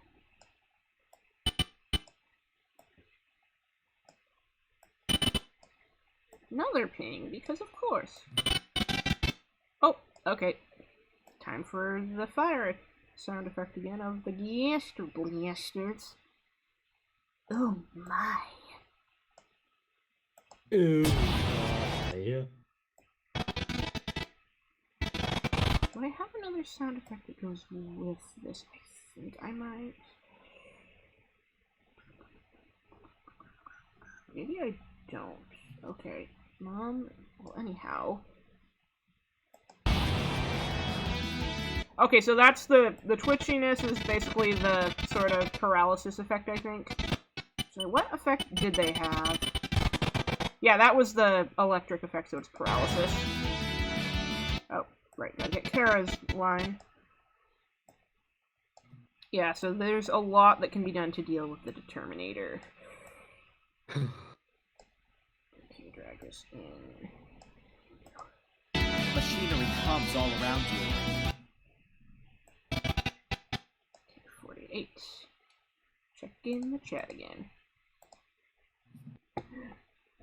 Another ping, because of course. Oh, okay. Time for the fire sound effect again of the Gaster Blasters. Oh my. Yeah. Do I have another sound effect that goes with this? I think I might. Maybe I don't. Okay. Mom. Well, anyhow. Okay, so that's the twitchiness is basically the sort of paralysis effect, I think. So what effect did they have? Yeah, that was the electric effect, so it's paralysis. Oh, right, gotta get Kara's line. Yeah, so there's a lot that can be done to deal with the Determinator. Okay, drag this in. Machinery hums all around you. 48. Check in the chat again.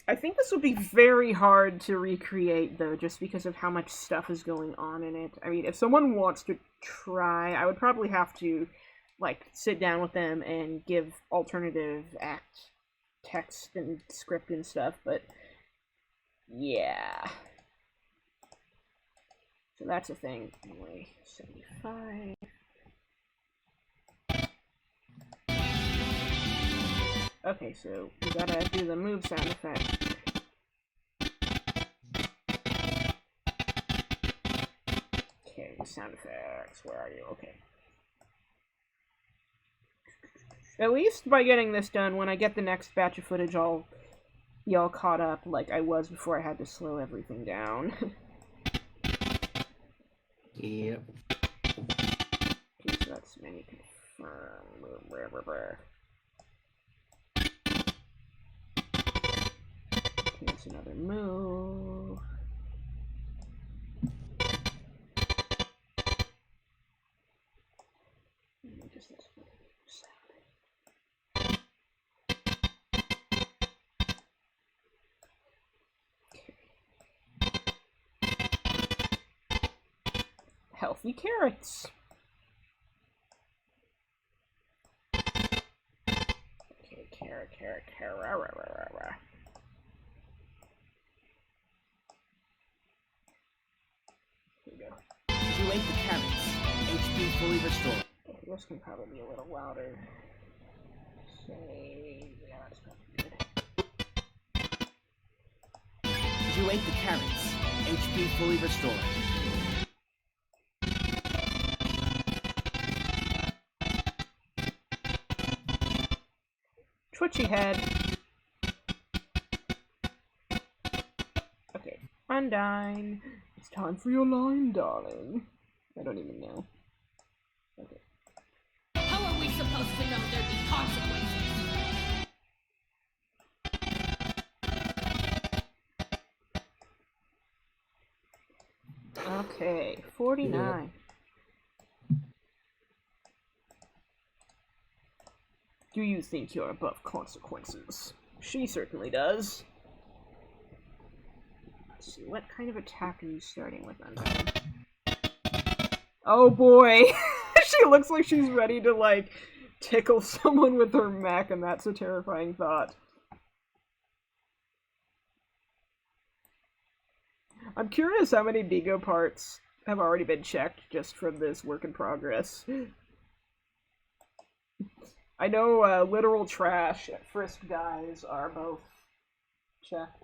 I think this would be very hard to recreate, though, just because of how much stuff is going on in it. I mean, if someone wants to try, I would probably have to, like, sit down with them and give alternative act text and script and stuff, but yeah. So that's a thing. Anyway, 75. Okay, so we gotta do the move sound effect. Okay, sound effects, where are you? Okay. At least by getting this done, when I get the next batch of footage, I'll be all caught up like I was before I had to slow everything down. Yep. Okay, so that's many confirm. Here's another move. Just this one. Okay. Healthy carrots. Okay, carrot. ate the carrots. HP fully restored. Okay, this can probably be a little louder. Say, yeah, that's probably good. You ate the carrots. HP fully restored. Twitchy head. Okay, Undyne. It's time for your line, darling. I don't even know. Okay. How are we supposed to know there'd be consequences? Okay, 49. Do you think you're above consequences? She certainly does. Let's see, what kind of attack are you starting with, Undyne? Oh boy! She looks like she's ready to, like, tickle someone with her mech, and that's a terrifying thought. I'm curious how many Bigo parts have already been checked just from this work in progress. I know literal trash at Frisk guys are both checked.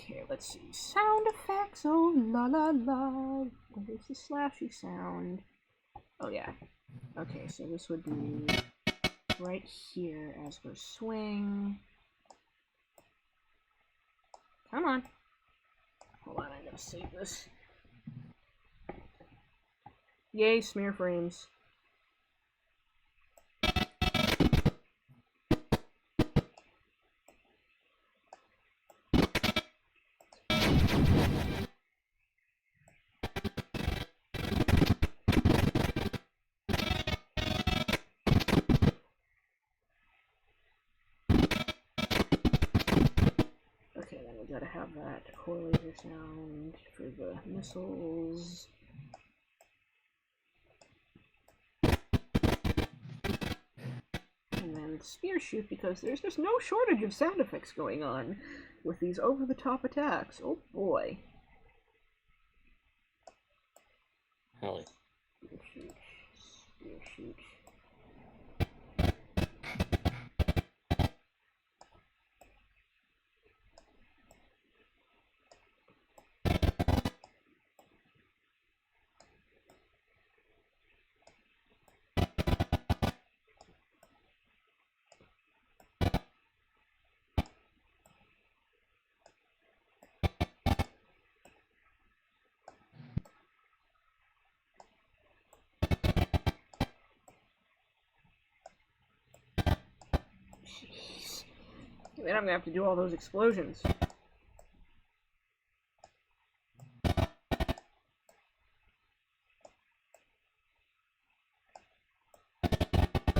Okay, let's see. Sound effects, oh la la la. Where's the slashy sound? Oh yeah. Okay, so this would be right here as her swing. Come on. Hold on, I gotta save this. Yay, smear frames. Okay, then we gotta have that correlator sound for the missiles. And then spear shoot, because there's just no shortage of sound effects going on with these over-the-top attacks. Oh boy. Hell Spear shoot. Spear shoot. Jeez. Then I'm gonna have to do all those explosions.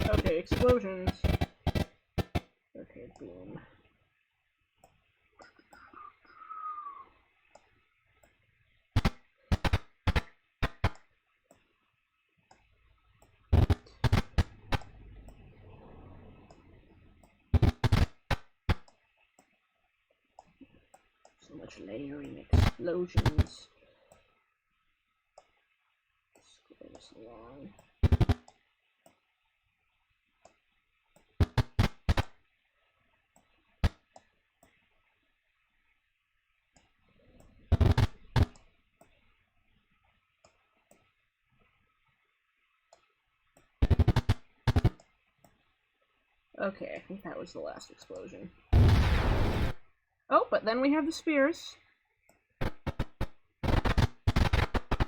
Okay, explosions. Okay, boom. So much layering explosions. Let's go this along. Okay, I think that was the last explosion. Oh, but then we have the spears.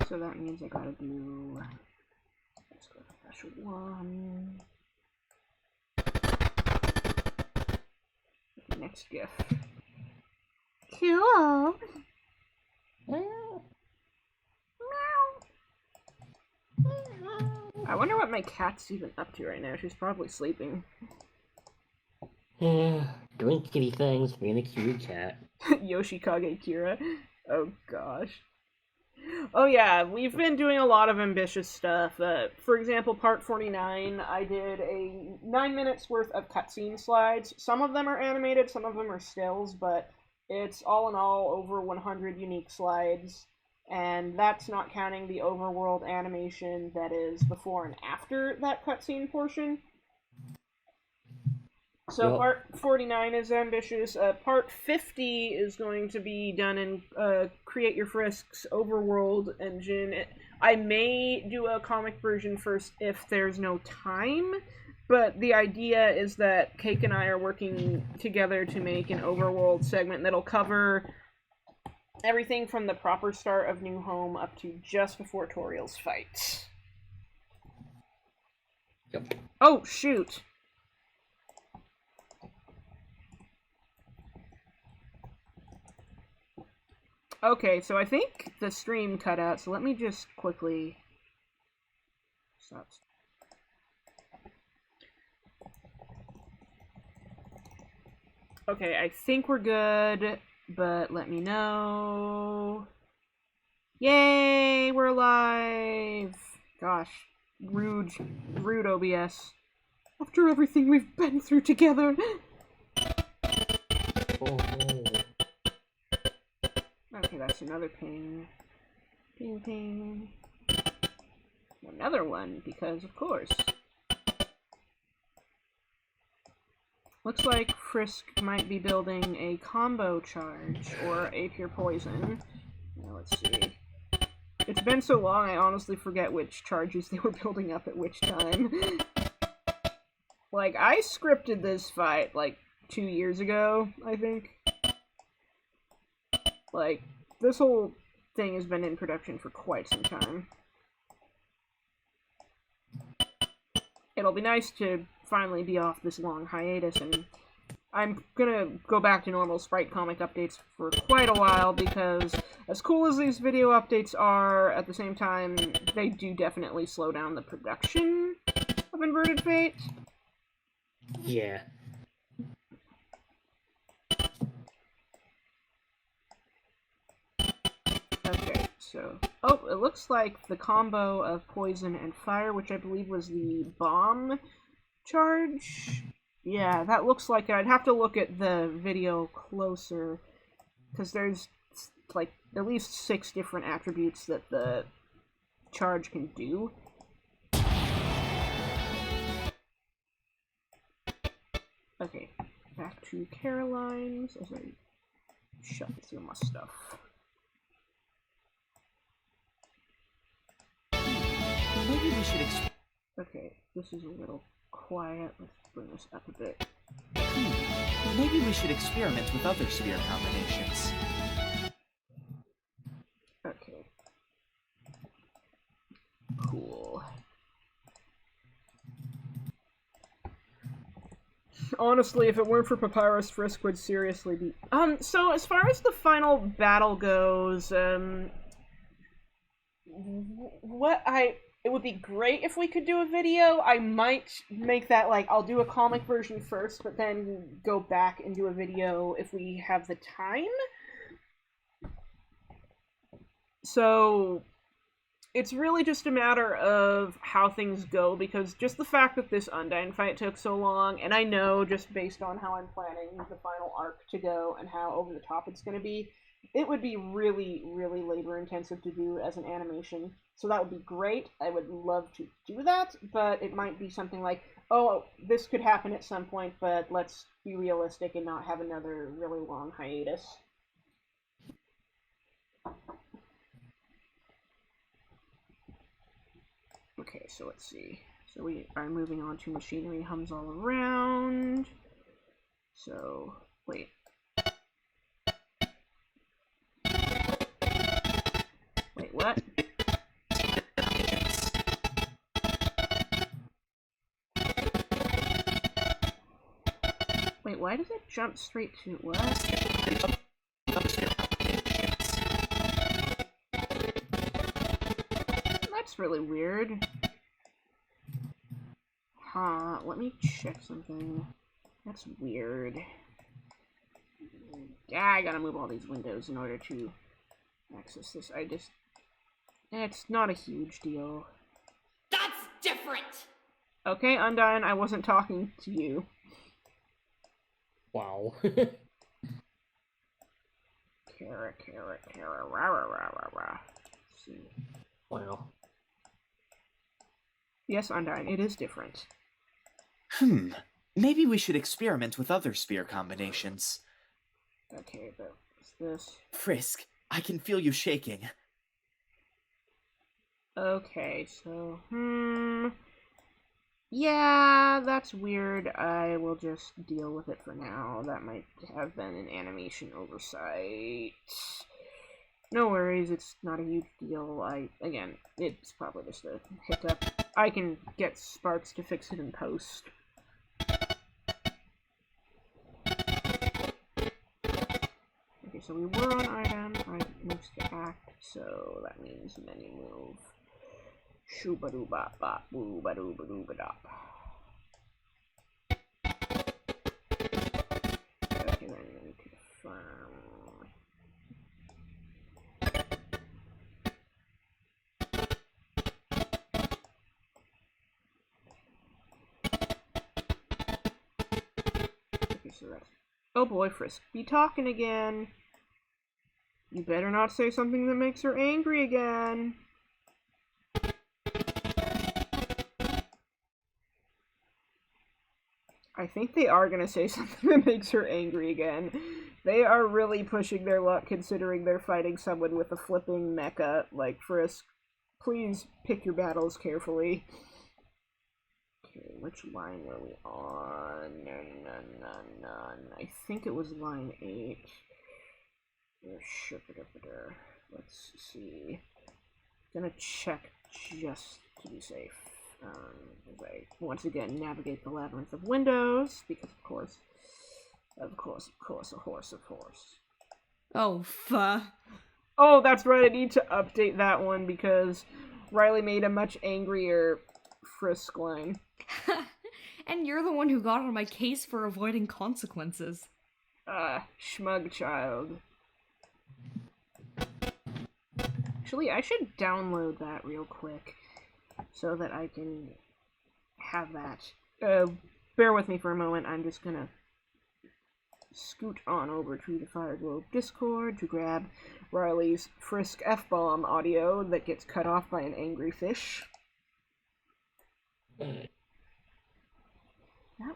So that means I gotta do... Let's go to special one. Next GIF. Cool! Meow. I wonder what my cat's even up to right now. She's probably sleeping. Yeah, doing kitty things, being a cute cat. Yoshikage Kira. Oh gosh. Oh yeah, we've been doing a lot of ambitious stuff. For example, part 49, I did a 9 minutes worth of cutscene slides. Some of them are animated, some of them are stills, but it's all in all over 100 unique slides. And that's not counting the overworld animation that is before and after that cutscene portion. So Yep. part 49 is ambitious. Part 50 is going to be done in Create Your Frisk's overworld engine. I may do a comic version first if there's no time, but the idea is that Cake and I are working together to make an overworld segment that'll cover everything from the proper start of New Home up to just before Toriel's fight. Yep. Oh, shoot! Okay, so I think the stream cut out, so let me just quickly stop. Okay, I think we're good, but let me know. Yay, we're alive! Gosh, rude OBS. After everything we've been through together. Oh, no. Okay, that's another ping. Ping, ping. Another one, because of course. Looks like Frisk might be building a combo charge, or a pure poison. Now, let's see. It's been so long, I honestly forget which charges they were building up at which time. Like, I scripted this fight, like, 2 years ago, I think. Like, this whole thing has been in production for quite some time. It'll be nice to finally be off this long hiatus, and I'm gonna go back to normal Sprite comic updates for quite a while, because as cool as these video updates are, at the same time, they do definitely slow down the production of Inverted Fate. Yeah. Okay, so... Oh, it looks like the combo of poison and fire, which I believe was the bomb charge? Yeah, that looks like it. I'd have to look at the video closer, because there's, like, at least 6 different attributes that the charge can do. Okay, back to Caroline's as I shuffle through my stuff. Maybe we should Okay, this is a little quiet. Let's bring this up a bit. Maybe we should experiment with other sphere combinations. Okay. Cool. Honestly, if it weren't for Papyrus, Frisk would seriously be... So as far as the final battle goes, it would be great if we could do a video. I might make that, like, I'll do a comic version first, but then go back and do a video if we have the time. So, it's really just a matter of how things go, because just the fact that this Undyne fight took so long, and I know just based on how I'm planning the final arc to go and how over the top it's going to be, it would be really, really labor-intensive to do as an animation. So that would be great. I would love to do that, but it might be something like, oh, this could happen at some point, but let's be realistic and not have another really long hiatus. Okay, so let's see. So we are moving on to machinery hums all around. So, wait. Wait, what? Wait, why does it jump straight to what? That's really weird. Huh, let me check something. That's weird. Yeah, I gotta move all these windows in order to access this. I just It's not a huge deal. That's different! Okay, Undyne, I wasn't talking to you. Wow. Kara, rah, rah, rah, rah, rah. Let's see. Wow. Yes, Undyne, it is different. Maybe we should experiment with other spear combinations. Okay, but what's this? Frisk, I can feel you shaking. Okay, so, yeah, that's weird. I will just deal with it for now. That might have been an animation oversight. No worries, it's not a huge deal. Again, it's probably just a hiccup. I can get Sparks to fix it in post. Okay, so we were on item, right moves to act, so that means menu move. Shoo-ba-doo bop bop boo ba doo ba doo ba dop. Okay, then we need to confirm. Okay, so that's. Oh boy, Frisk, be talking again. You better not say something that makes her angry again. I think they are gonna say something that makes her angry again. They are really pushing their luck considering they're fighting someone with a flipping mecha. Like, Frisk, please pick your battles carefully. Okay, which line were we on? I think it was line 8. Let's see. Gonna check just to be safe. As I once again navigate the labyrinth of windows, because of course, a horse. Oh, fuh. Oh, that's right, I need to update that one because Riley made a much angrier Frisk line. And you're the one who got on my case for avoiding consequences. Schmug child. Actually, I should download that real quick so that I can have that. Bear with me for a moment. I'm just gonna scoot on over to the Fire Globe Discord to grab Riley's Frisk F-bomb audio that gets cut off by an angry fish. That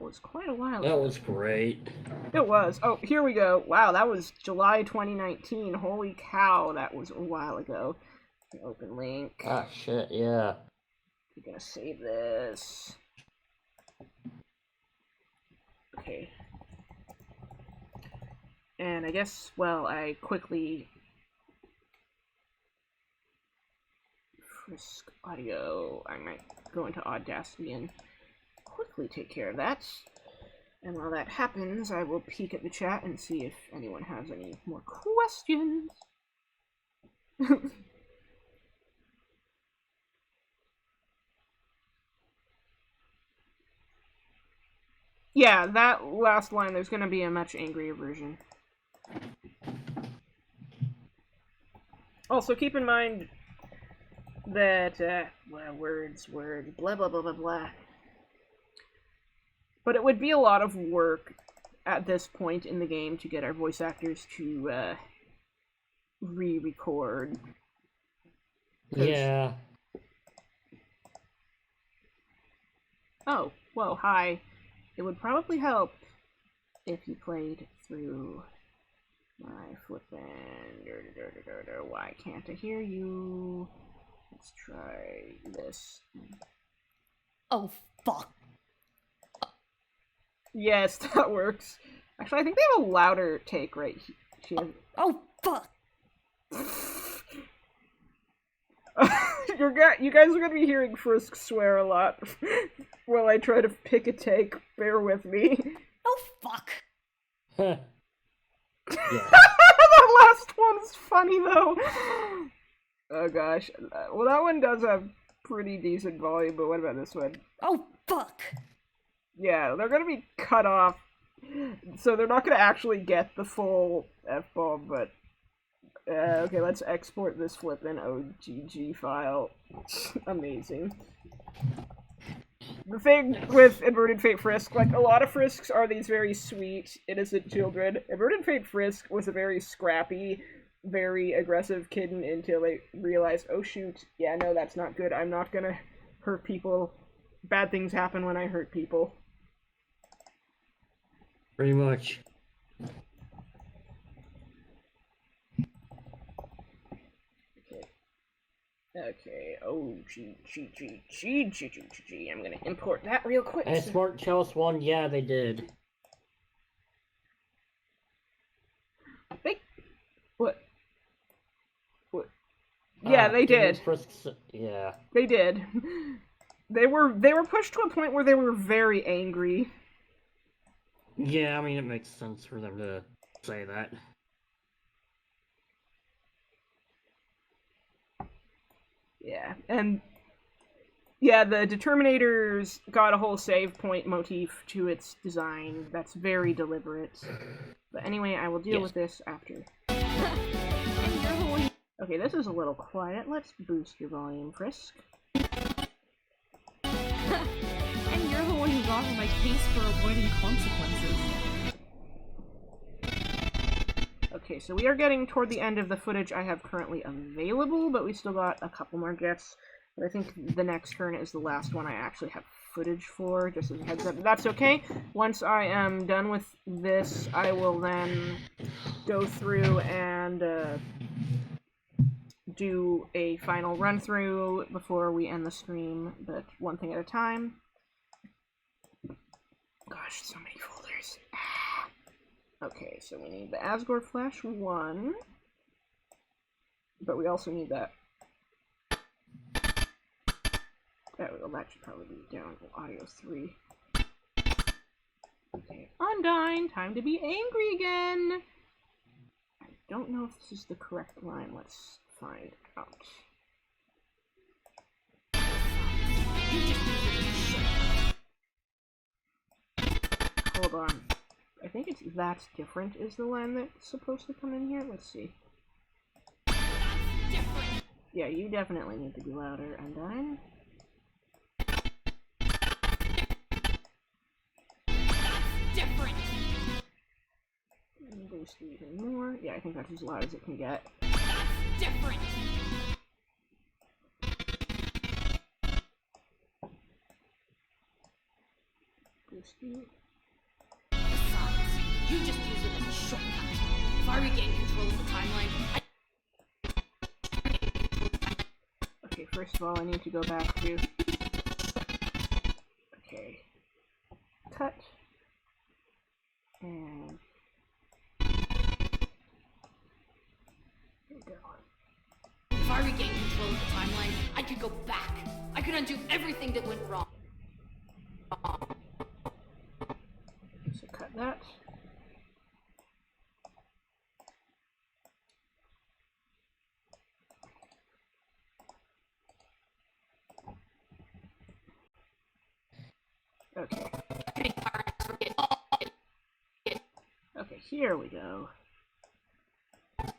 was quite a while ago. That was great. It was. Oh, here we go. Wow, that was July 2019. Holy cow, that was a while ago. Open link. Ah, shit, yeah. We're gonna save this. Okay. And I guess, well, I quickly... Frisk audio. I might go into Audacity and quickly take care of that. And while that happens, I will peek at the chat and see if anyone has any more questions. Yeah, that last line, there's gonna be a much angrier version. Also, keep in mind that, words, blah, blah, blah, blah, blah. But it would be a lot of work at this point in the game to get our voice actors to, re-record. Yeah. Oh, whoa, hi. It would probably help if you played through my flippin'... Why can't I hear you? Let's try this. Oh, fuck. Yes, that works. Actually, I think they have a louder take right here. Oh, fuck. You guys are gonna be hearing Frisk swear a lot while I try to pick a take. Bear with me. Oh, fuck. Yeah. That last one's funny, though. Oh, gosh. Well, that one does have pretty decent volume, but what about this one? Oh, fuck. Yeah, they're gonna be cut off, so they're not gonna actually get the full F-bomb, but Okay, let's export this flippin' OGG file. Amazing. The thing with Inverted Fate Frisk, like, a lot of Frisks are these very sweet, innocent children. Inverted Fate Frisk was a very scrappy, very aggressive kitten until they realized, oh shoot, yeah, no, that's not good. I'm not gonna hurt people. Bad things happen when I hurt people. Pretty much. Okay, I'm gonna import that real quick. And Smart Chalice one, yeah, they did. What? Yeah, they did. Yeah. They did. They were pushed to a point where they were very angry. Yeah, I mean, it makes sense for them to say that. Yeah, and yeah, the Determinator's got a whole save point motif to its design that's very deliberate. But anyway, I will deal with this after. Okay, this is a little quiet. Let's boost your volume, Frisk. And you're the one who got on my case for avoiding consequences. Okay, so we are getting toward the end of the footage I have currently available, but we still got a couple more gifts. But I think the next turn is the last one I actually have footage for, just as a heads up. That's okay. Once I am done with this, I will then go through and do a final run-through before we end the stream, but one thing at a time. Gosh, so many folders. Okay, so we need the Asgore Flash 1, but we also need that. That should probably be down. Audio 3. Okay, Undyne, time to be angry again! I don't know if this is the correct line. Let's find out. Hold on. I think it's "that's different" is the line that's supposed to come in here. Let's see. Yeah, you definitely need to be louder, Undyne. Different. Boost even more. Yeah, I think that's as loud as it can get. Different. Boost you. Besides, you just use it as a shortcut. If I regain control of the timeline, Okay, first of all, I need to go back to... Okay. Cut. And... There we go. if I regain control of the timeline, I could go back. I could undo everything that went wrong. So cut that. Okay. Okay, here we go. I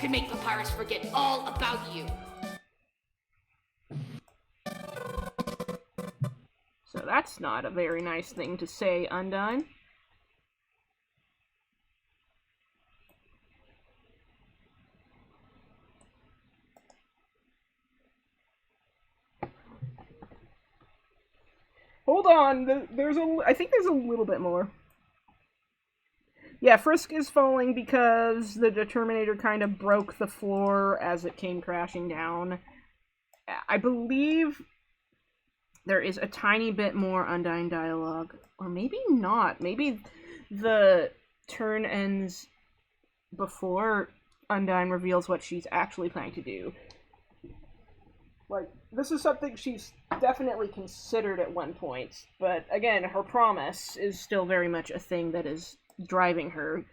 could make Papyrus forget all about you. So that's not a very nice thing to say, Undyne. Hold on, I think there's a little bit more. Yeah, Frisk is falling because the Determinator kind of broke the floor as it came crashing down. I believe there is a tiny bit more Undyne dialogue, or maybe not. Maybe the turn ends before Undyne reveals what she's actually planning to do. Like, this is something she's definitely considered at one point, but again, her promise is still very much a thing that is driving her.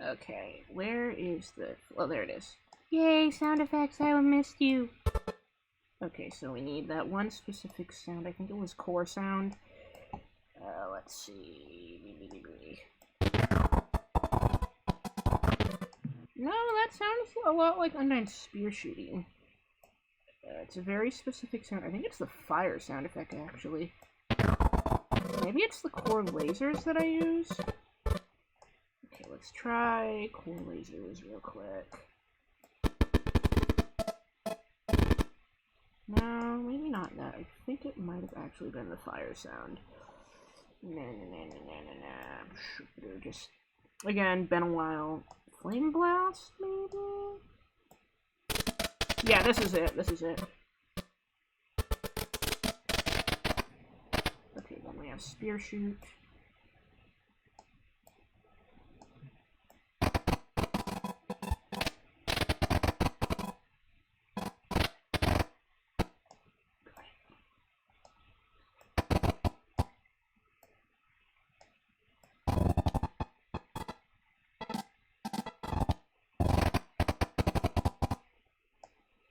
Okay, where is the... well, there it is. Yay, sound effects, I missed you. Okay, so we need that one specific sound. I think it was core sound. Let's see. No, that sounds a lot like Undyne's spear shooting. It's a very specific sound. I think it's the fire sound effect, actually. Maybe it's the core lasers that I use? Okay, let's try core lasers real quick. No, maybe not that. I think it might have actually been the fire sound. Just, again, been a while. Flame blast, maybe? Yeah, this is it. This is it. Okay, then we have spear shoot.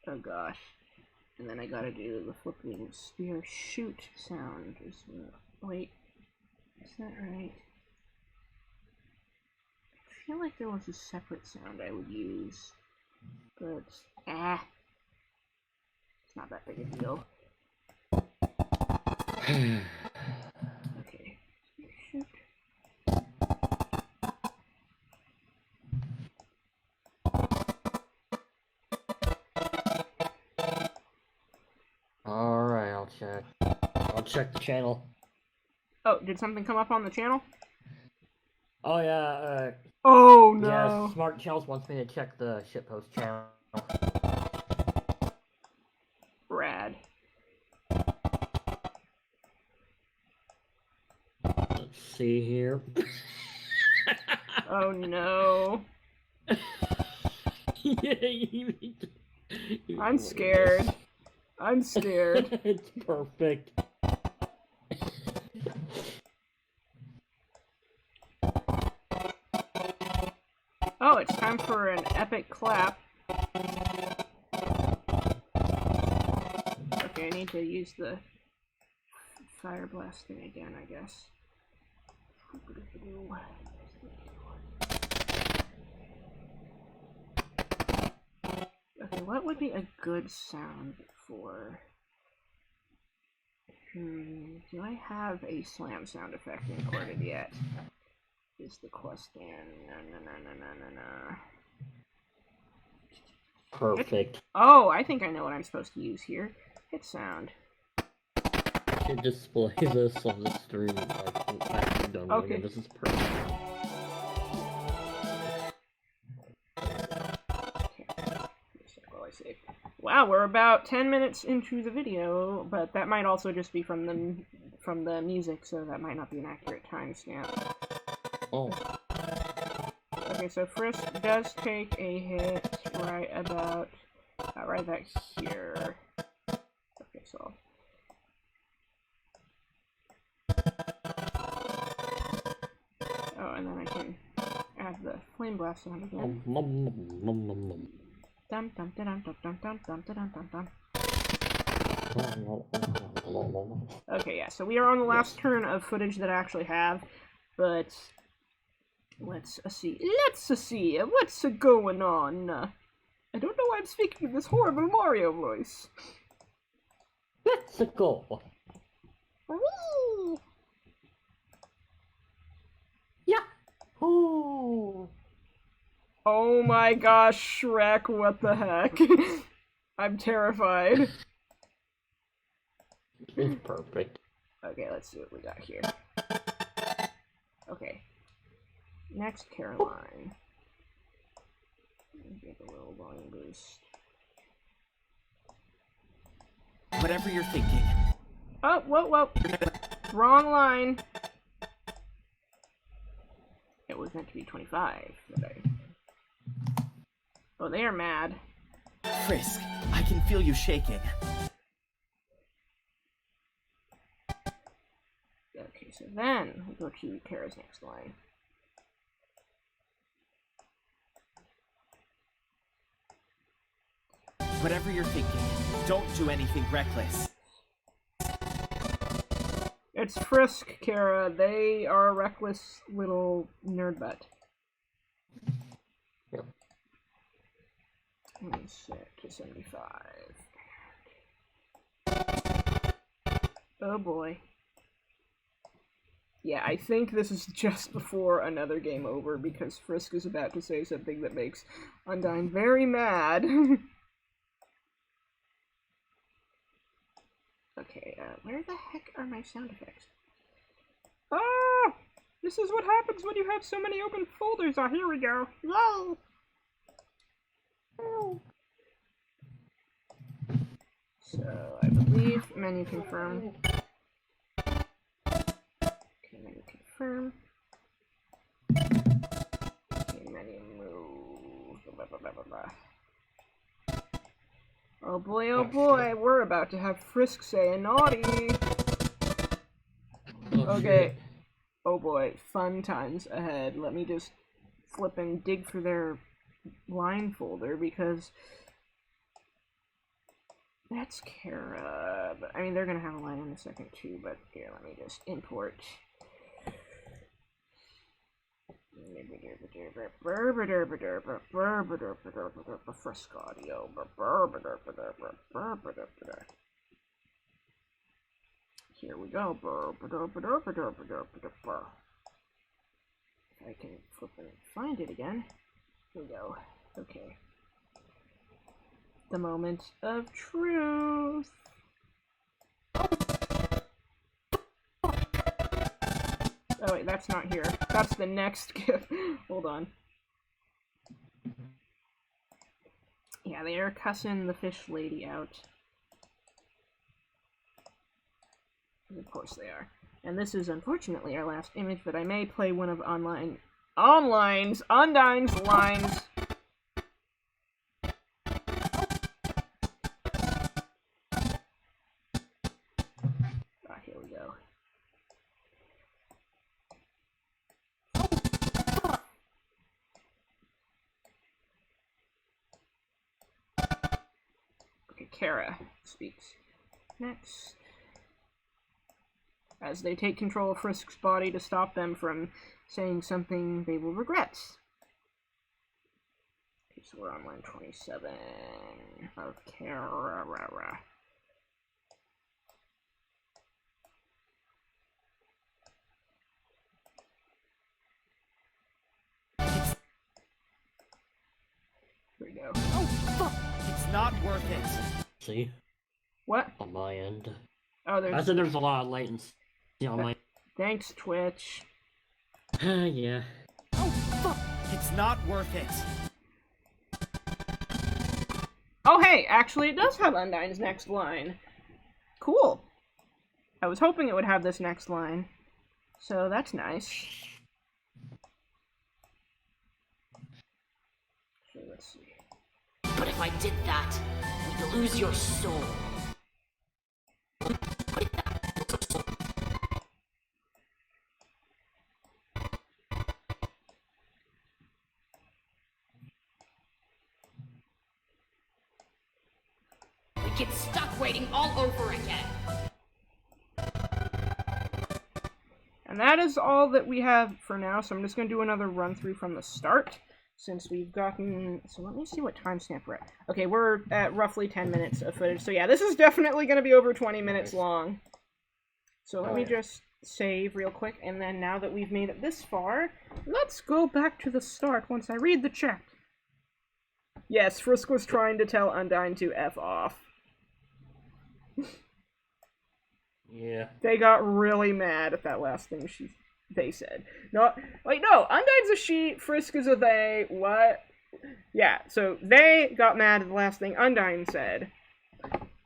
Oh gosh. And then I gotta do the flipping spear shoot sound as well. Wait, is that right? I feel like there was a separate sound I would use, but it's not that big a deal. Okay, spear shoot. Alright, I'll check. I'll check the channel. Oh, did something come up on the channel? Oh yeah, Oh no! yeah, Smart Chels wants me to check the shitpost channel. Rad. Let's see here. Oh no. I'm scared. I'm scared. It's perfect. Oh, it's time for an epic clap. Okay, I need to use the fire blast thing again, I guess. Okay, what would be a good sound for... do I have a slam sound effect imported yet? Is the question. No. Perfect. Oh, I think I know what I'm supposed to use here. Hit sound. I should display this on the stream like after done with Okay. it. This is perfect. Wow, we're about 10 minutes into the video, but that might also just be from the music, so that might not be an accurate timestamp. Oh. Okay, so Frisk does take a hit right about here. Okay, so oh, and then I can add the flame blast sound again. Dum dum dum dum dum dum dum dum dum dum. Okay, yeah, so we are on the last turn of footage that I actually have, but let's see. What's going on? I don't know why I'm speaking in this horrible Mario voice. Let's go. Whee! Yahoo! Oh my gosh, Shrek, what the heck? I'm terrified. It's perfect. Okay, let's see what we got here. Okay. Next, Caroline. Get a little volume boost. Whatever you're thinking. Oh, whoa. Wrong line. It was meant to be 25. Oh, they are mad. Frisk, I can feel you shaking. Okay, so then we go to Kara's next line. Whatever you're thinking, don't do anything reckless. It's Frisk, Kara. They are a reckless little nerd butt. Yep. Let me set to 75. Oh boy. Yeah, I think this is just before another game over because Frisk is about to say something that makes Undyne very mad. Okay, where the heck are my sound effects? Ah! This is what happens when you have so many open folders. Ah, here we go. Yay! Oh. So, I believe menu confirm. Okay, menu confirm. Okay, menu move. Blah, blah, blah, blah, blah. Oh boy, we're about to have Frisk say a naughty. Okay. Shit. Oh boy, fun times ahead. Let me just flip and dig for their line folder because that's Kara. But I mean, they're gonna have a line in a second too. But here, let me just import. Frisk audio. Here we go. If I can flip and find it again. Here we go. Okay. The moment of truth. Oh wait, that's not here. That's the next gift. Hold on. Yeah, they are cussing the fish lady out. Of course they are. And this is unfortunately our last image, but I may play one of Undyne's lines. Ah, here we go. Okay, Kara speaks next. As they take control of Frisk's body to stop them from saying something they will regret. Okay, so we're on line 27 of Kara. Here we go. Oh, fuck! It's not worth it. See? What? On my end. Oh, I there's... said there's a lot of latency on my... Thanks, Twitch. Yeah. Oh, fuck! It's not worth it. Oh, hey, actually, it does have Undyne's next line. Cool. I was hoping it would have this next line. So that's nice. Okay, let's see. But if I did that, we'd lose your soul. We get stuck waiting all over again. And that is all that we have for now, so I'm just going to do another run through from the start, since we've gotten... So let me see what timestamp we're at. Okay, we're at roughly 10 minutes of footage, so yeah, this is definitely going to be over 20 minutes long. So let me just save real quick, and then now that we've made it this far, let's go back to the start once I read the chat. Yes, Frisk was trying to tell Undyne to F off. Yeah. They got really mad at that last thing they said. No, wait, no, Undyne's a she, Frisk is a they, what? Yeah, so they got mad at the last thing Undyne said.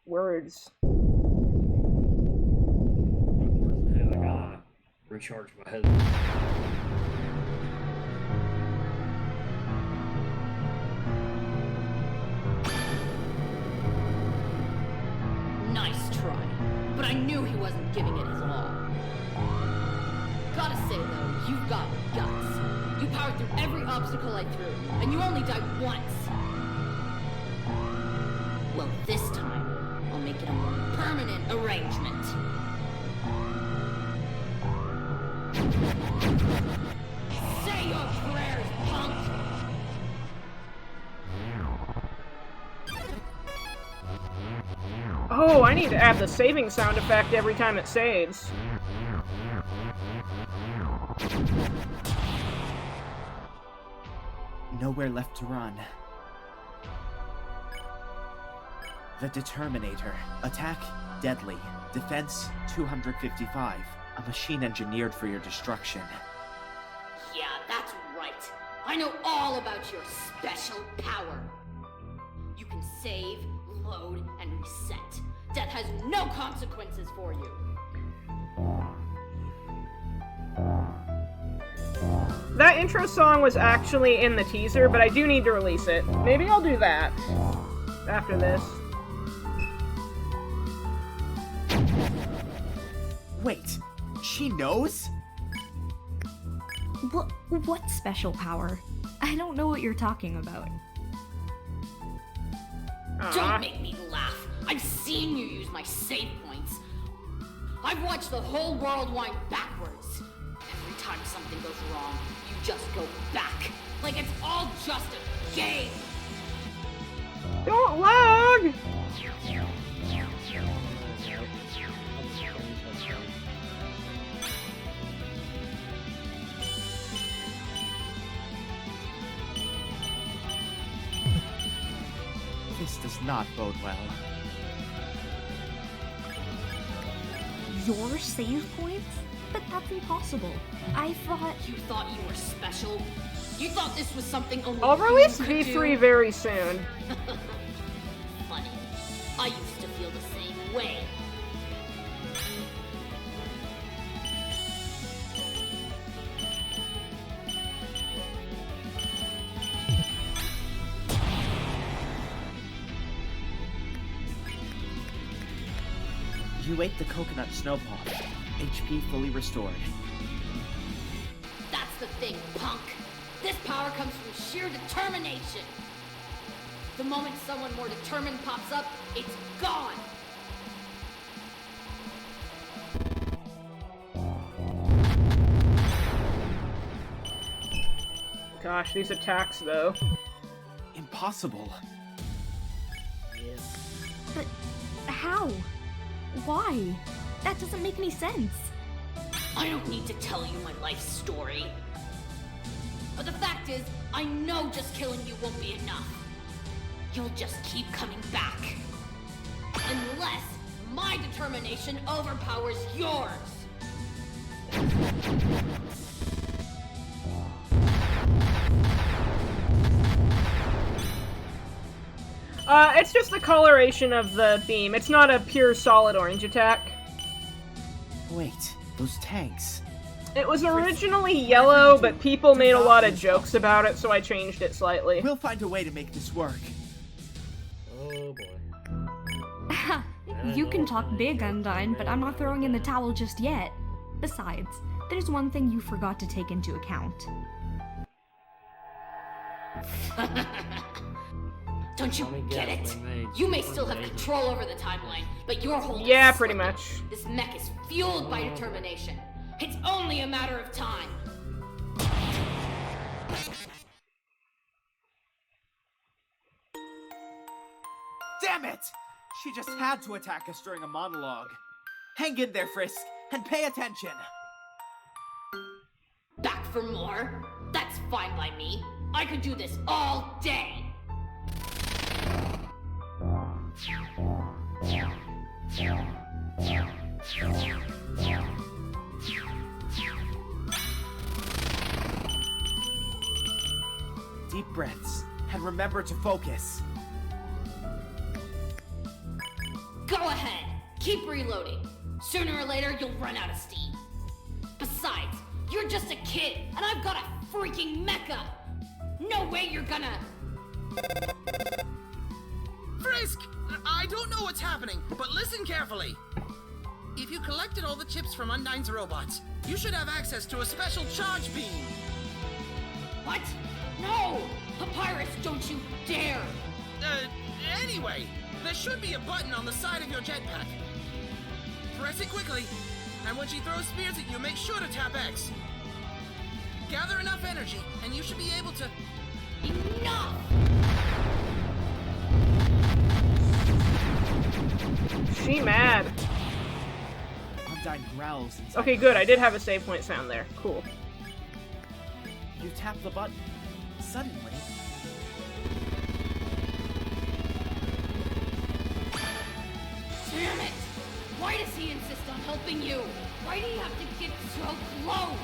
Words. I gotta recharge my head. Nice try, but I knew he wasn't giving it his all. Gotta say though, you've got guts. You powered through every obstacle I threw, and you only died once. Well, this time, I'll make it a more permanent arrangement. Say your prayers, punk! Oh, I need to add the saving sound effect every time it saves. Nowhere left to run. The Determinator. Attack, deadly. Defense, 255. A machine engineered for your destruction. Yeah, that's right. I know all about your special power. You can save, load, and reset. Death has no consequences for you. That intro song was actually in the teaser, but I do need to release it. Maybe I'll do that after this. Wait, she knows? What special power? I don't know what you're talking about. Don't make me laugh. I've seen you use my save points. I've watched the whole world wind backwards. Every time something goes wrong, you just go back. Like it's all just a game. Don't lag! This does not bode well. Your save points? But that's impossible. I thought... You thought you were special? You thought this was something only I'll you release could V3 do? very soon. Funny. I used to feel the same way. You ate the coconut snow pop. HP fully restored. That's the thing, punk. This power comes from sheer determination. The moment someone more determined pops up, it's gone. Gosh, these attacks, though. Impossible. But how? Why? That doesn't make any sense. I don't need to tell you my life story. But the fact is, I know just killing you won't be enough. You'll just keep coming back. Unless my determination overpowers yours. It's just the coloration of the beam. It's not a pure solid orange attack. Wait, those tanks. It was originally yellow, but people made a lot of jokes about it, so I changed it slightly. We'll find a way to make this work. Oh boy. You can talk big, Undyne, but I'm not throwing in the towel just yet. Besides, there's one thing you forgot to take into account. Don't you Let me get guess, it? they made You may still have amazing. control over the timeline, but your whole Yeah, pretty much. This mech is fueled by determination. It's only a matter of time. Damn it! She just had to attack us during a monologue. Hang in there, Frisk, and pay attention. Back for more? That's fine by me. I could do this all day. Deep breaths, and remember to focus. Go ahead. Keep reloading. Sooner or later, you'll run out of steam. Besides, you're just a kid, and I've got a freaking mecha. No way you're gonna... Frisk! I don't know what's happening, but listen carefully. If you collected all the chips from Undyne's robots, you should have access to a special charge beam. What? No! Papyrus, don't you dare! Anyway, there should be a button on the side of your jetpack. Press it quickly, and when she throws spears at you, make sure to tap X. Gather enough energy, and you should be able to... Enough! She mad. Undyne growls inside. Okay, good. I did have a save point sound there. Cool. You tap the button. Suddenly... Damn it! Why does he insist on helping you? Why do you have to get so close?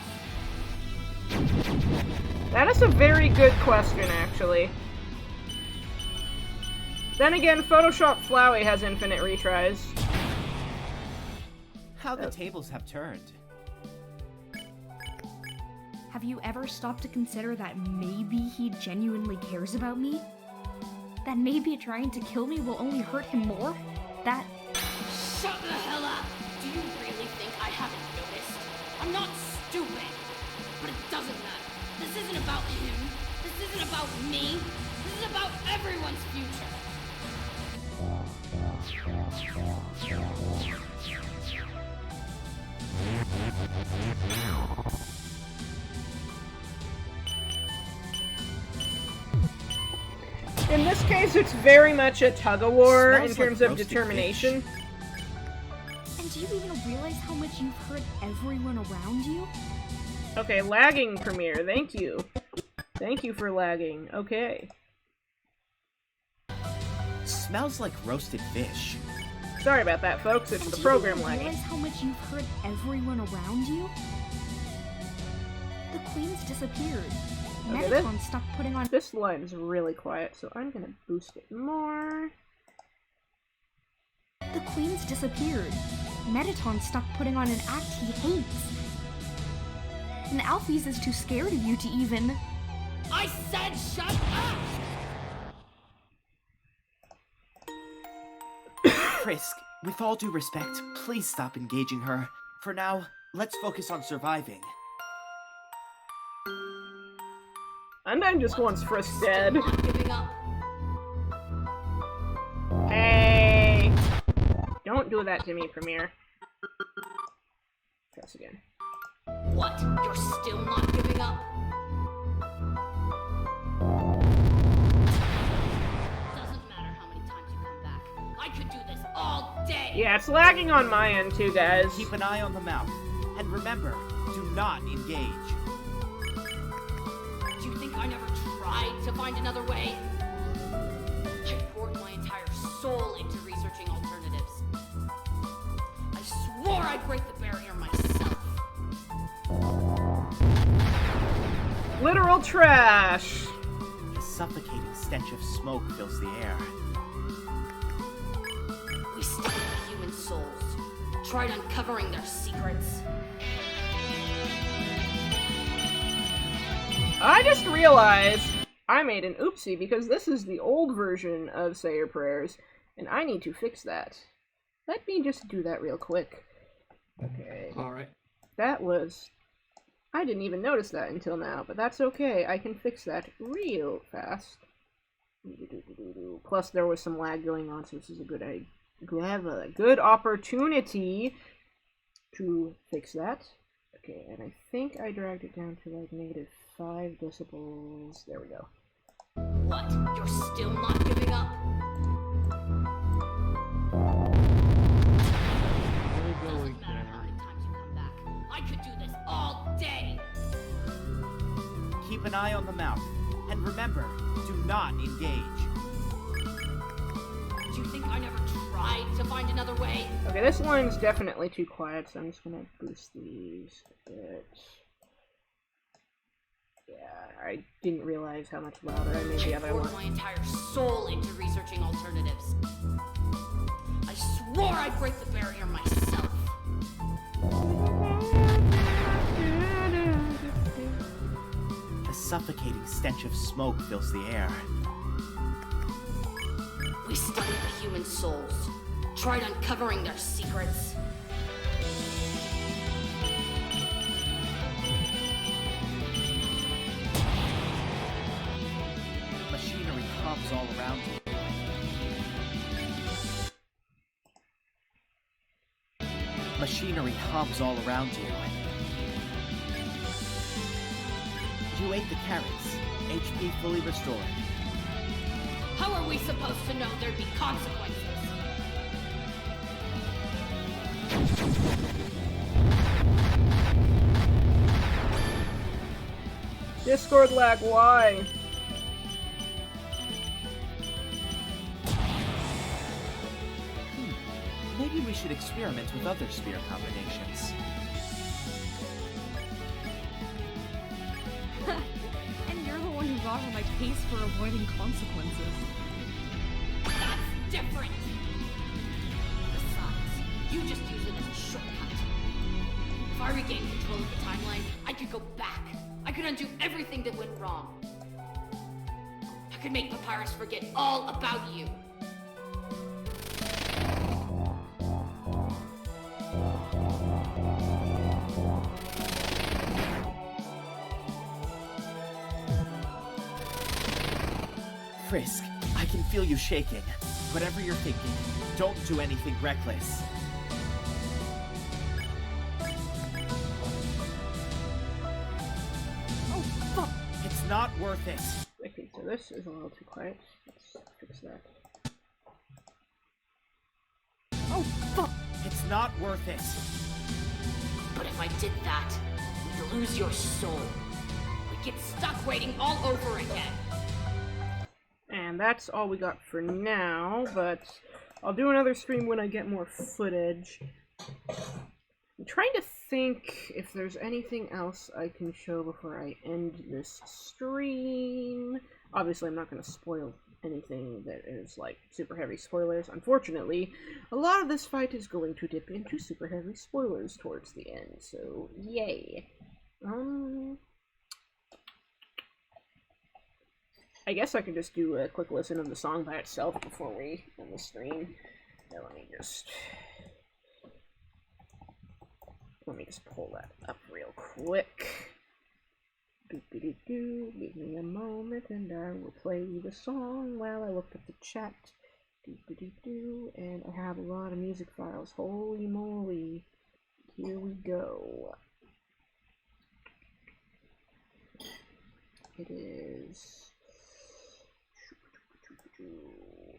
That is a very good question, actually. Then again, Photoshop Flowey has infinite retries. How the tables have turned. Have you ever stopped to consider that maybe he genuinely cares about me? That maybe trying to kill me will only hurt him more? That... Shut the hell up! Do you really think I haven't noticed? I'm not stupid! But it doesn't matter. This isn't about him. This isn't about me. This is about everyone's future. In this case, it's very much a tug-of-war in Smells terms like of roasted determination. And do you even realize how much you've hurt everyone around you? Okay, lagging, Premiere. Thank you. Thank you for lagging. Okay. Smells like roasted fish. Sorry about that, folks. It's And the do program you even lagging. realize how much you've hurt everyone around you? The queens disappeared. Okay, Metatron stopped putting on... This line is really quiet, so I'm gonna boost it more. The queens disappeared. Metatron stopped putting on an act he hates. And Alphys is too scared of you to even... I said shut up! Frisk, with all due respect, please stop engaging her. For now, let's focus on surviving. Undyne just wants Frisk dead. Not giving up. Hey! Don't do that to me, Premiere. Press again. What? You're still not giving up? Doesn't matter how many times you come back. I could do this all day. Yeah, it's lagging on my end too, guys. Keep an eye on the mouth. And remember, do not engage. Do you think I never tried to find another way? I poured my entire soul into researching alternatives. I swore I'd break the barrier myself. Literal trash! A suffocating stench of smoke fills the air. We studied the human souls, tried uncovering their secrets. I just realized I made an oopsie because this is the old version of Say Your Prayers, and I need to fix that. Let me just do that real quick. Okay. Alright. That was... I didn't even notice that until now, but that's okay. I can fix that real fast. Plus, there was some lag going on, so this is a good opportunity to fix that. Okay, and I think I dragged it down to like -5 decibels. There we go. What? You're still not giving up? Doesn't matter how many times you come back. I could do this all day. Keep an eye on the mouth. And remember, do not engage. Do you think I never tried to find another way? Okay, this line's definitely too quiet, so I'm just gonna boost these a bit. Yeah, I didn't realize how much louder I made the I other poured one. my entire soul into researching alternatives. I swore I'd break the barrier myself. A suffocating stench of smoke fills the air. We studied the human souls, tried uncovering their secrets. Machinery hums all around you. Machinery hums all around you. You ate the carrots. HP fully restored. How are we supposed to know there'd be consequences? Discord lag, why? Maybe we should experiment with other spear combinations. And you're the one who got on my case for avoiding consequences. That's different! Besides, you just use it as a shortcut. If I regained control of the timeline, I could go back. I could undo everything that went wrong. I could make Papyrus forget all about you. Frisk, I can feel you shaking. Whatever you're thinking, don't do anything reckless. Oh, fuck! It's not worth it. Okay, so this is a little too quiet. Let's fix that. Oh, fuck! It's not worth it. But if I did that, we'd lose your soul. We'd get stuck waiting all over again. And that's all we got for now, but I'll do another stream when I get more footage. I'm trying to think if there's anything else I can show before I end this stream. Obviously, I'm not going to spoil anything that is, like, super heavy spoilers. Unfortunately, a lot of this fight is going to dip into super heavy spoilers towards the end, so yay. I guess I can just do a quick listen of the song by itself before we end the stream. Now let me just pull that up real quick. Doo-doo-doo-doo. Give me a moment and I will play the song while I look at the chat. Doo-doo-doo-doo. And I have a lot of music files. Holy moly. Here we go. It is...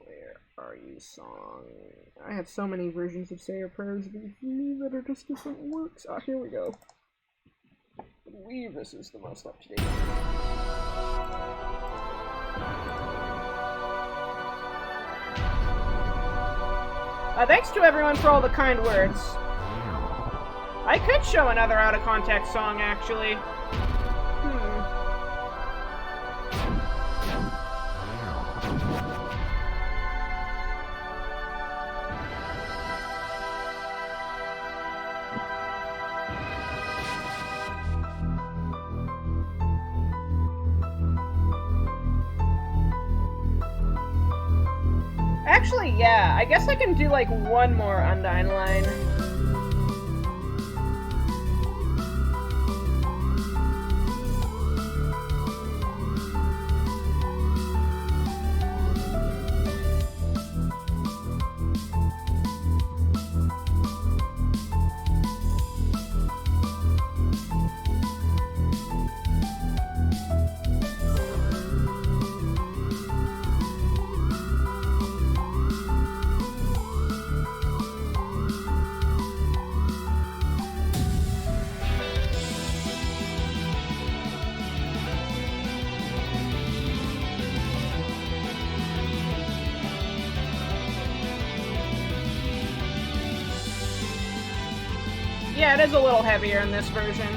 Where are you, song? I have so many versions of Say Your Prayers that are just different works. Ah, here we go. I believe this is the most up-to-date one. Thanks to everyone for all the kind words. I could show another out-of-context song, actually. Actually, yeah, I guess I can do like one more Undyne line. Yeah, it is a little heavier in this version.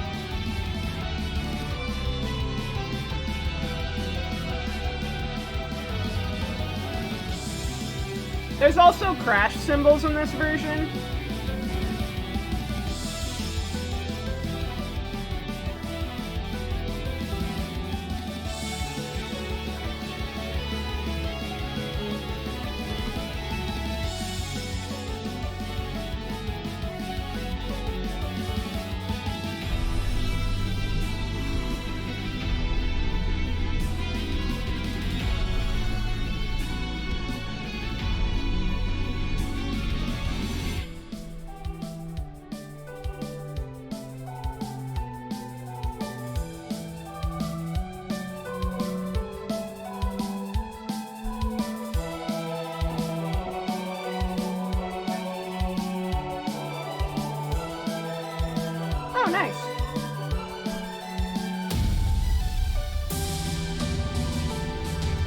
There's also crash cymbals in this version.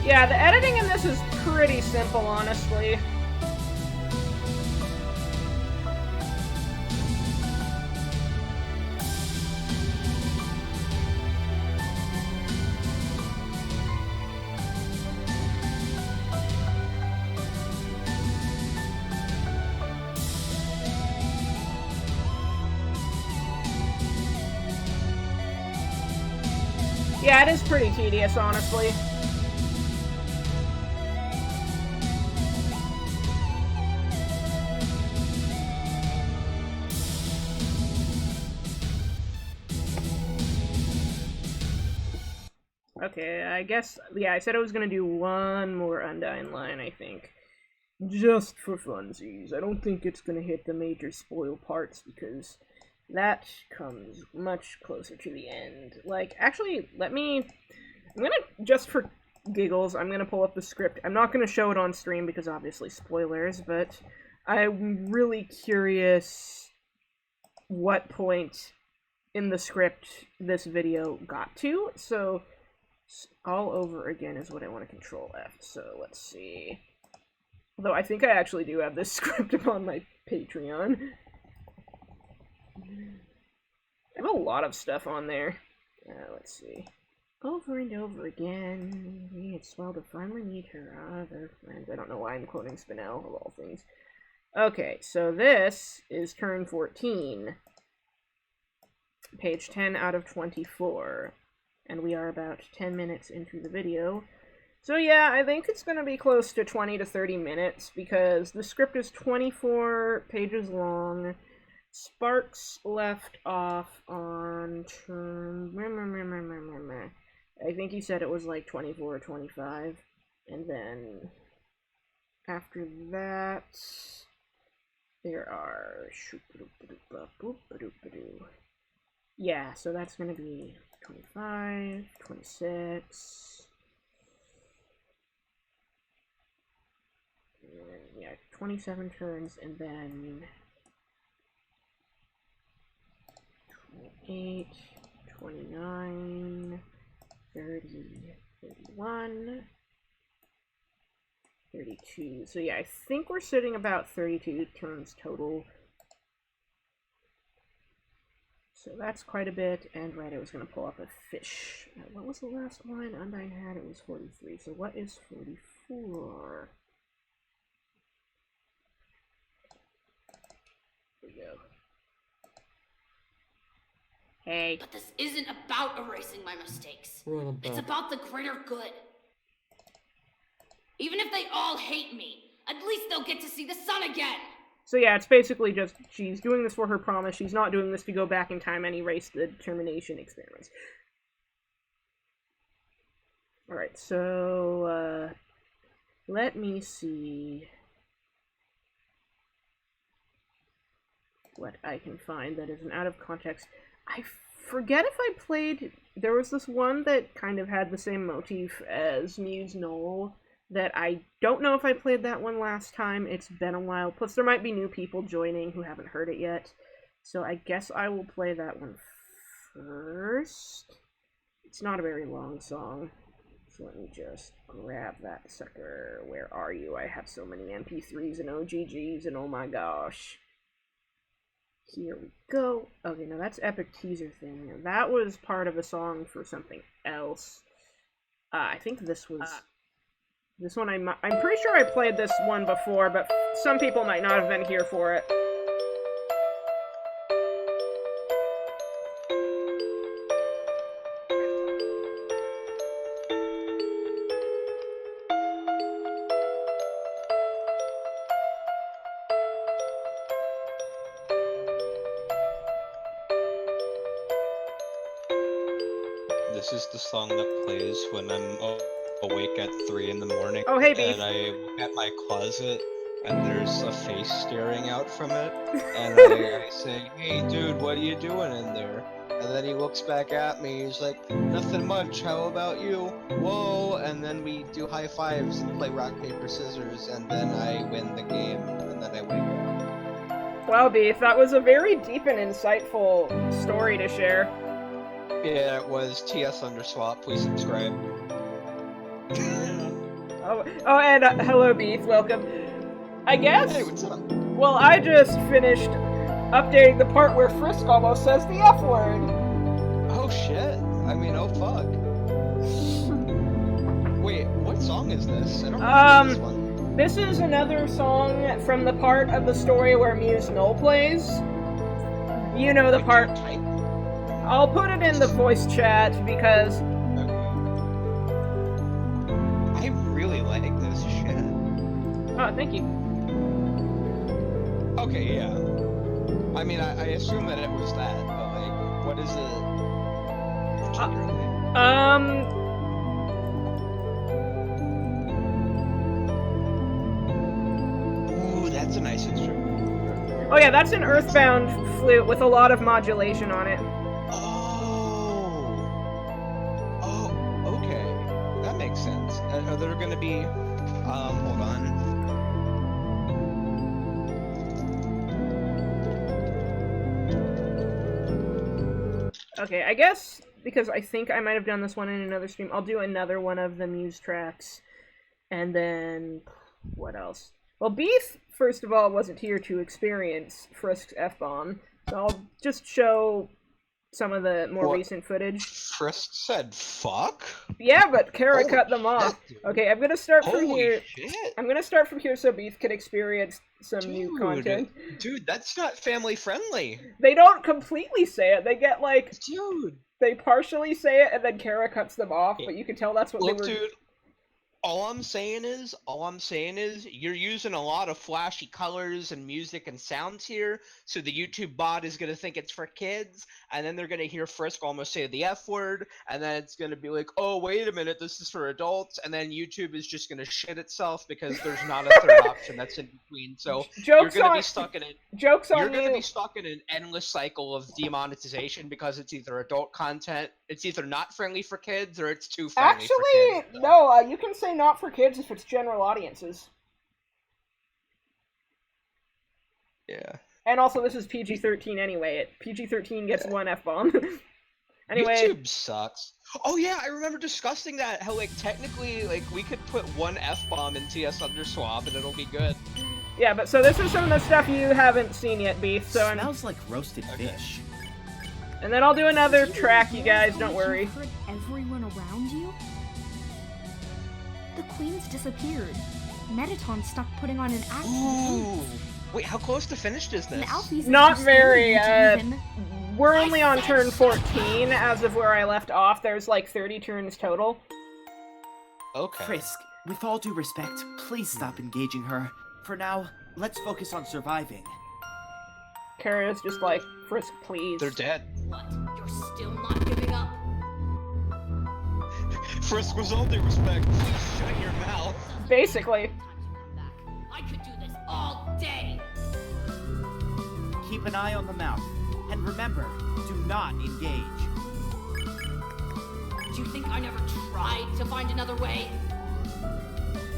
Yeah, the editing in this is pretty simple, honestly. Yeah, it is pretty tedious, honestly. Okay, I guess, yeah, I said I was gonna do one more Undyne line, I think. Just for funsies. I don't think it's gonna hit the major spoil parts, because that comes much closer to the end. Like, actually, I'm gonna, just for giggles, I'm gonna pull up the script. I'm not gonna show it on stream, because obviously spoilers, but I'm really curious what point in the script this video got to, so all over again is what I want to control F, so let's see. Although I think I actually do have this script up on my Patreon. I have a lot of stuff on there. Let's see. Over and over again, it's swell to finally meet her other friends. I don't know why I'm quoting Spinell, of all things. Okay, so this is turn 14. Page 10 out of 24. And we are about 10 minutes into the video. So yeah, I think it's going to be close to 20 to 30 minutes, because the script is 24 pages long. Sparks left off on turn... I think he said it was like 24 or 25. And then after that, there are... Yeah, so that's going to be 25, 26, and yeah, 27 turns, and then 28, 29, 30, 31, 32. So yeah, I think we're sitting about 32 turns total. So that's quite a bit, and right, I was going to pull up a fish. What was the last line Undyne had? It was 43. So what is 44? Here we go. Hey. But this isn't about erasing my mistakes. It's about the greater good. Even if they all hate me, at least they'll get to see the sun again. So yeah, it's basically just, she's doing this for her promise, she's not doing this to go back in time and erase the determination experiments. Alright, so, let me see what I can find that is an out of context. I forget if I played, there was this one that kind of had the same motif as Muse Knoll, that I don't know if I played that one last time. It's been a while. Plus, there might be new people joining who haven't heard it yet. So I guess I will play that one first. It's not a very long song. So let me just grab that sucker. Where are you? I have so many MP3s and OGGs, and oh my gosh. Here we go. Okay, now that's Epic Teaser thing. That was part of a song for something else. I think this was... This one, I'm pretty sure I played this one before, but some people might not have been here for it. This is the song that plays when I'm awake at 3 in the morning. Oh, hey, Beef. And I look at my closet, and there's a face staring out from it. And I say, "Hey, dude, what are you doing in there?" And then he looks back at me. He's like, "Nothing much. How about you?" Whoa! And then we do high fives and play rock paper scissors, and then I win the game, and then I wake up. Wow, Beef, that was a very deep and insightful story to share. Yeah, it was TS_swap. Please subscribe. Oh, and hello, Beef. Welcome. I guess. Hey, what's up? Well, I just finished updating the part where Frisk almost says the F word. Oh shit. I mean, oh fuck. Wait, what song is this? I don't remember this one. This is another song from the part of the story where Muse Null plays. You know the part. I'll put it in the voice chat because I really like this shit. oh, thank you. Okay, yeah. I mean, I assume that it was that, but like, what is it? particularly? Ooh, that's a nice instrument. Oh yeah, that's an Earthbound flute with a lot of modulation on it. Oh, okay. That makes sense. Are there gonna be, hold on. Okay, I guess because I think I might have done this one in another stream, I'll do another one of the Muse tracks. And then, what else? Well, Beef, first of all, wasn't here to experience Frisk's F-bomb, so I'll just show some of the more recent footage. Frisk said fuck? Yeah, but Kara Holy cut them off. shit, dude. Okay, I'm gonna start from Holy here. shit. I'm gonna start from here so Beef can experience some new content. Dude, that's not family friendly. They don't completely say it. They get like, Dude. they partially say it, and then Kara cuts them off. But you can tell that's what Look, they were. dude. All I'm saying is, you're using a lot of flashy colors and music and sounds here, so the YouTube bot is gonna think it's for kids, and then they're gonna hear Frisk almost say the F word, and then it's gonna be like, oh, wait a minute, this is for adults, and then YouTube is just gonna shit itself because there's not a third option that's in between. So you're gonna be stuck in it. You're gonna be stuck in an endless cycle of demonetization because it's either adult content, it's either not friendly for kids, or it's too friendly for kids. Actually, no. You can say not for kids if it's general audiences. Yeah. And also, this is PG-13 anyway. PG-13 gets one F-bomb. Anyway. YouTube sucks. Oh yeah, I remember discussing that, how like technically like we could put one F-bomb in TS Underswap and it'll be good. Yeah, but so this is some of the stuff you haven't seen yet, Beef, so Smells like roasted fish. And then I'll do another track, you guys, don't worry. Hurt everyone around you? The queen's disappeared. Metaton stopped putting on an act. Ooh. Wait, how close to finished is this? Not very, we're only on turn 14 as of where I left off. There's like 30 turns total. Okay. Frisk, with all due respect, please stop engaging her. For now, let's focus on surviving. Kara's just like, Frisk, please. They're dead. What? You're still not giving up? Frisk, with all due respect, please shut your mouth. Basically. I could do this all day. Keep an eye on the mouth. And remember, do not engage. Do you think I never tried to find another way?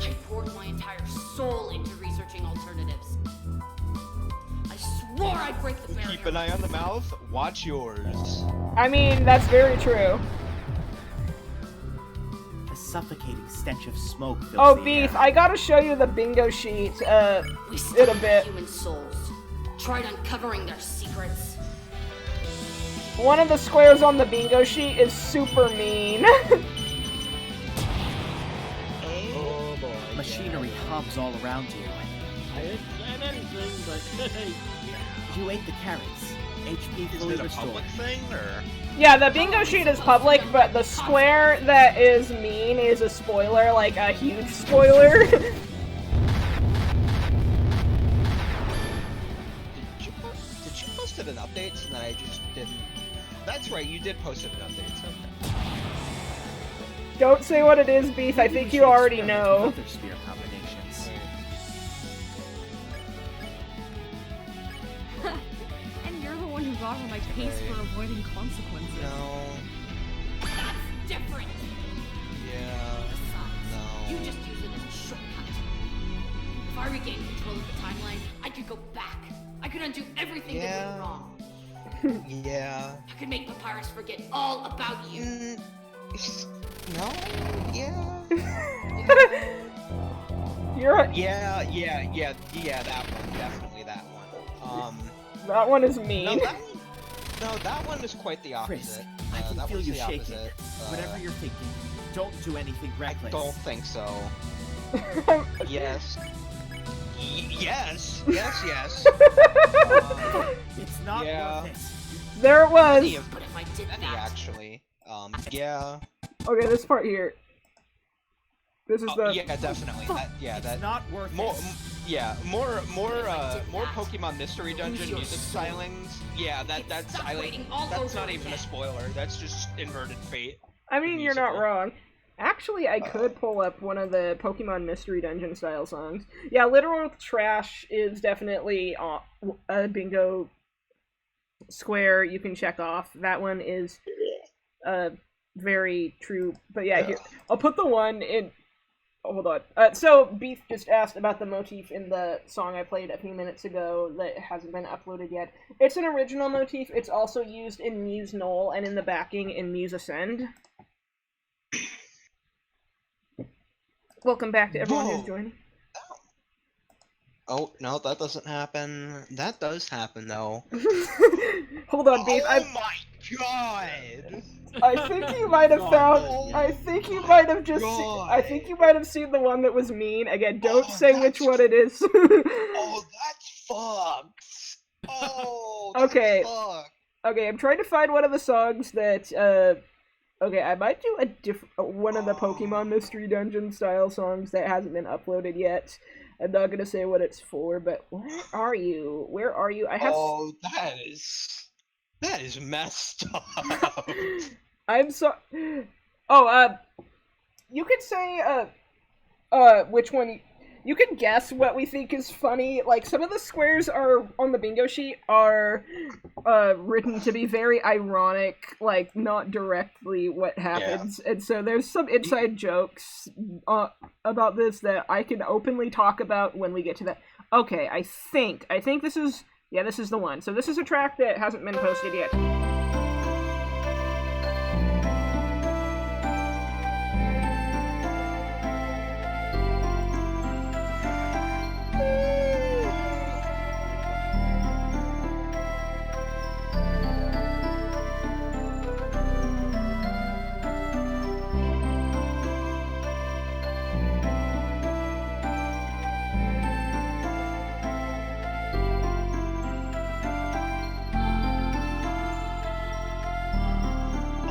I poured my entire soul into researching alternatives. I swore I'd break the barrier. Keep an eye on the mouth, watch yours. I mean, that's very true. A suffocating stench of smoke fills Oh, the Beef, air. I gotta show you the bingo sheet, We in a studied bit. human souls. Tried uncovering their secrets. One of the squares on the bingo sheet is super mean. Oh boy. Machinery hums all around you. I didn't plan anything, but You ate the carrots. HP Is fully it a restored. public thing, or? Yeah, the bingo sheet is public, but the square that is mean is a spoiler, like a huge spoiler. Did you post it in updates and I just didn't? That's right, you did post it in updates. Okay. Don't say what it is, Beef, I think you already know. Other spear combinations. And you're the one who got on my case for avoiding consequences. No. That's different. Yeah. Besides, No. you just use it as a shortcut. If I regained control of the timeline, I could go back. I could undo everything that went wrong. Yeah. I could make Papyrus forget all about you. No. Yeah. You're Yeah, that one, definitely that one. that one is mean. No, that one is quite the Frisk, opposite. I can that feel one's you the shaking. opposite. Whatever you're thinking, don't do anything reckless. Don't think so. Yes. Yes. It's not Yeah. worth it. There it was. But if I did Many that, actually. Yeah. Okay, this part here. This is the. Yeah, definitely. It's not worth More, it. more Pokemon Mystery Dungeon your music soul. stylings. Yeah, that's Stop waiting all that's over not even a again. spoiler. That's just inverted fate. I mean, you're not musical. wrong. Actually, I could pull up one of the Pokemon Mystery Dungeon style songs. Yeah, Literal Trash is definitely a bingo square you can check off. That one is very true. But yeah, here, I'll put the one in. Oh, hold on. So, Beef just asked about the motif in the song I played a few minutes ago that hasn't been uploaded yet. It's an original motif. It's also used in Muse Knoll and in the backing in Muse Ascend. Welcome back to everyone who's joining. Oh, no, that doesn't happen. That does happen, though. Hold on, Beef. Oh my god! I think you might have found. I think you might have just. I think you might have seen the one that was mean. Again, don't say which one it is. Oh, that's fucked! Oh, that's Okay. fucked. Okay, I'm trying to find one of the songs that. Okay, I might do one of the Pokemon Mystery Dungeon style songs that hasn't been uploaded yet. I'm not gonna say what it's for, but where are you? Where are you? I have. Oh, that is messed up. I'm so. Oh, you could say which one. You can guess what we think is funny. Like, some of the squares are on the bingo sheet are written to be very ironic, like, not directly what happens. Yeah. And so there's some inside jokes about this that I can openly talk about when we get to that. Okay, I think this is, yeah, this is the one. So this is a track that hasn't been posted yet.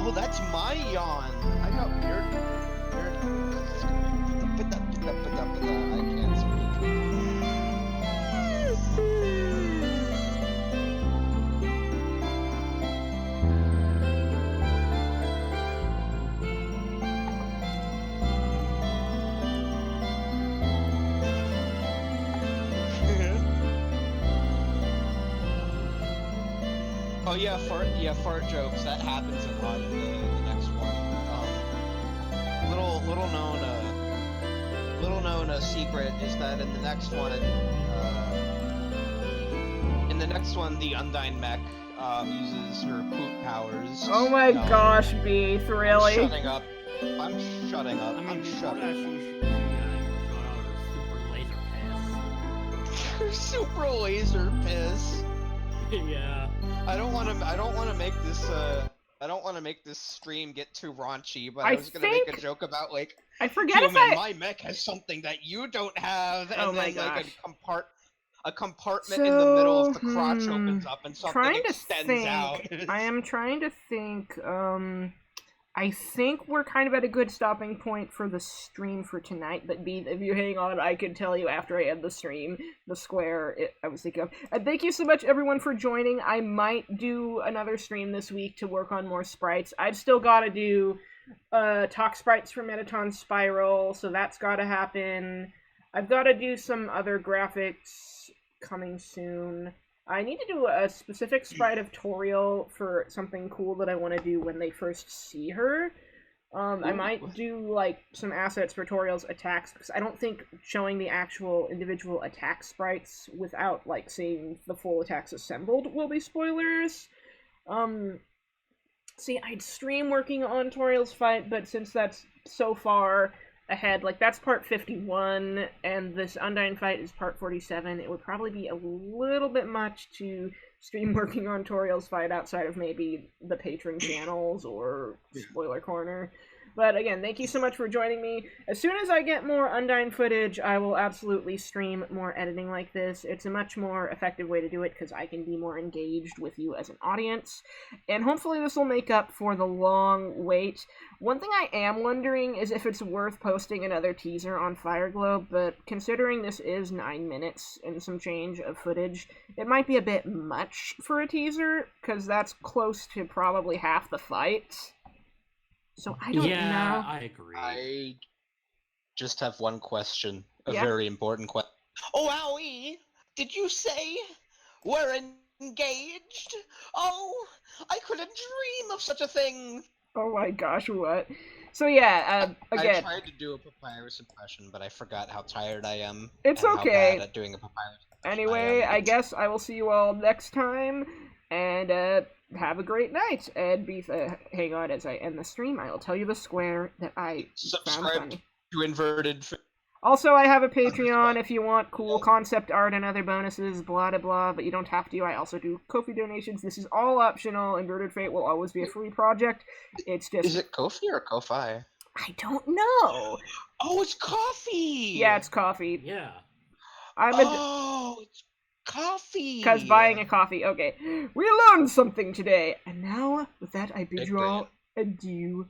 Oh, that's my yawn. I got weird. I can't Oh yeah, fart jokes. That happens a lot in the next one. Little known secret is that in the next one, the Undyne mech uses her poop powers. Oh my gosh, Beef, really? I'm shutting up. I'm shutting up. I'm shutting up. Super laser piss. Yeah. I don't want to make this stream get too raunchy, but I was gonna make a joke about, like, I forget my mech has something that you don't have, and then like a compartment in the middle of the crotch opens up and something extends out. I am trying to think. I think we're kind of at a good stopping point for the stream for tonight, but if you hang on, I can tell you after I end the stream, the square I was thinking of. And thank you so much, everyone, for joining. I might do another stream this week to work on more sprites. I've still got to do talk sprites for Metaton Spiral, so that's got to happen. I've got to do some other graphics coming soon. I need to do a specific sprite of Toriel for something cool that I want to do when they first see her. I might do, like, some assets for Toriel's attacks, because I don't think showing the actual individual attack sprites without, like, seeing the full attacks assembled will be spoilers. See, I'd stream working on Toriel's fight, but since that's so far, ahead. Like, that's part 51, and this Undyne fight is part 47. It would probably be a little bit much to stream working on Toriel's fight outside of maybe the patron channels or Spoiler Corner. But again, thank you so much for joining me. As soon as I get more Undyne footage, I will absolutely stream more editing like this. It's a much more effective way to do it because I can be more engaged with you as an audience. And hopefully this will make up for the long wait. One thing I am wondering is if it's worth posting another teaser on Fireglow, but considering this is 9 minutes and some change of footage, it might be a bit much for a teaser, because that's close to probably half the fight. So I don't know. I agree. I just have one question. A Yeah? very important question. Oh, owie! Did you say we're engaged? Oh, I couldn't dream of such a thing! Oh my gosh, what? So yeah, I again, tried to do a papyrus impression, but I forgot how tired I am. It's and okay. How bad at doing a papyrus impression anyway, I am. I guess I will see you all next time, and have a great night. And hang on, as I end the stream, I will tell you the square that I found Subscribe funny. to Inverted. Also, I have a Patreon if you want cool concept art and other bonuses, blah blah blah, but you don't have to. I also do Ko-fi donations. This is all optional. Inverted Fate will always be a free project. It's just... Is it Ko-fi or Ko-fi? I don't know. Oh, it's coffee! Yeah, it's coffee. Yeah. It's coffee! Because buying a coffee. Okay, we learned something today. And now, with that, I bid Big you all brain. adieu.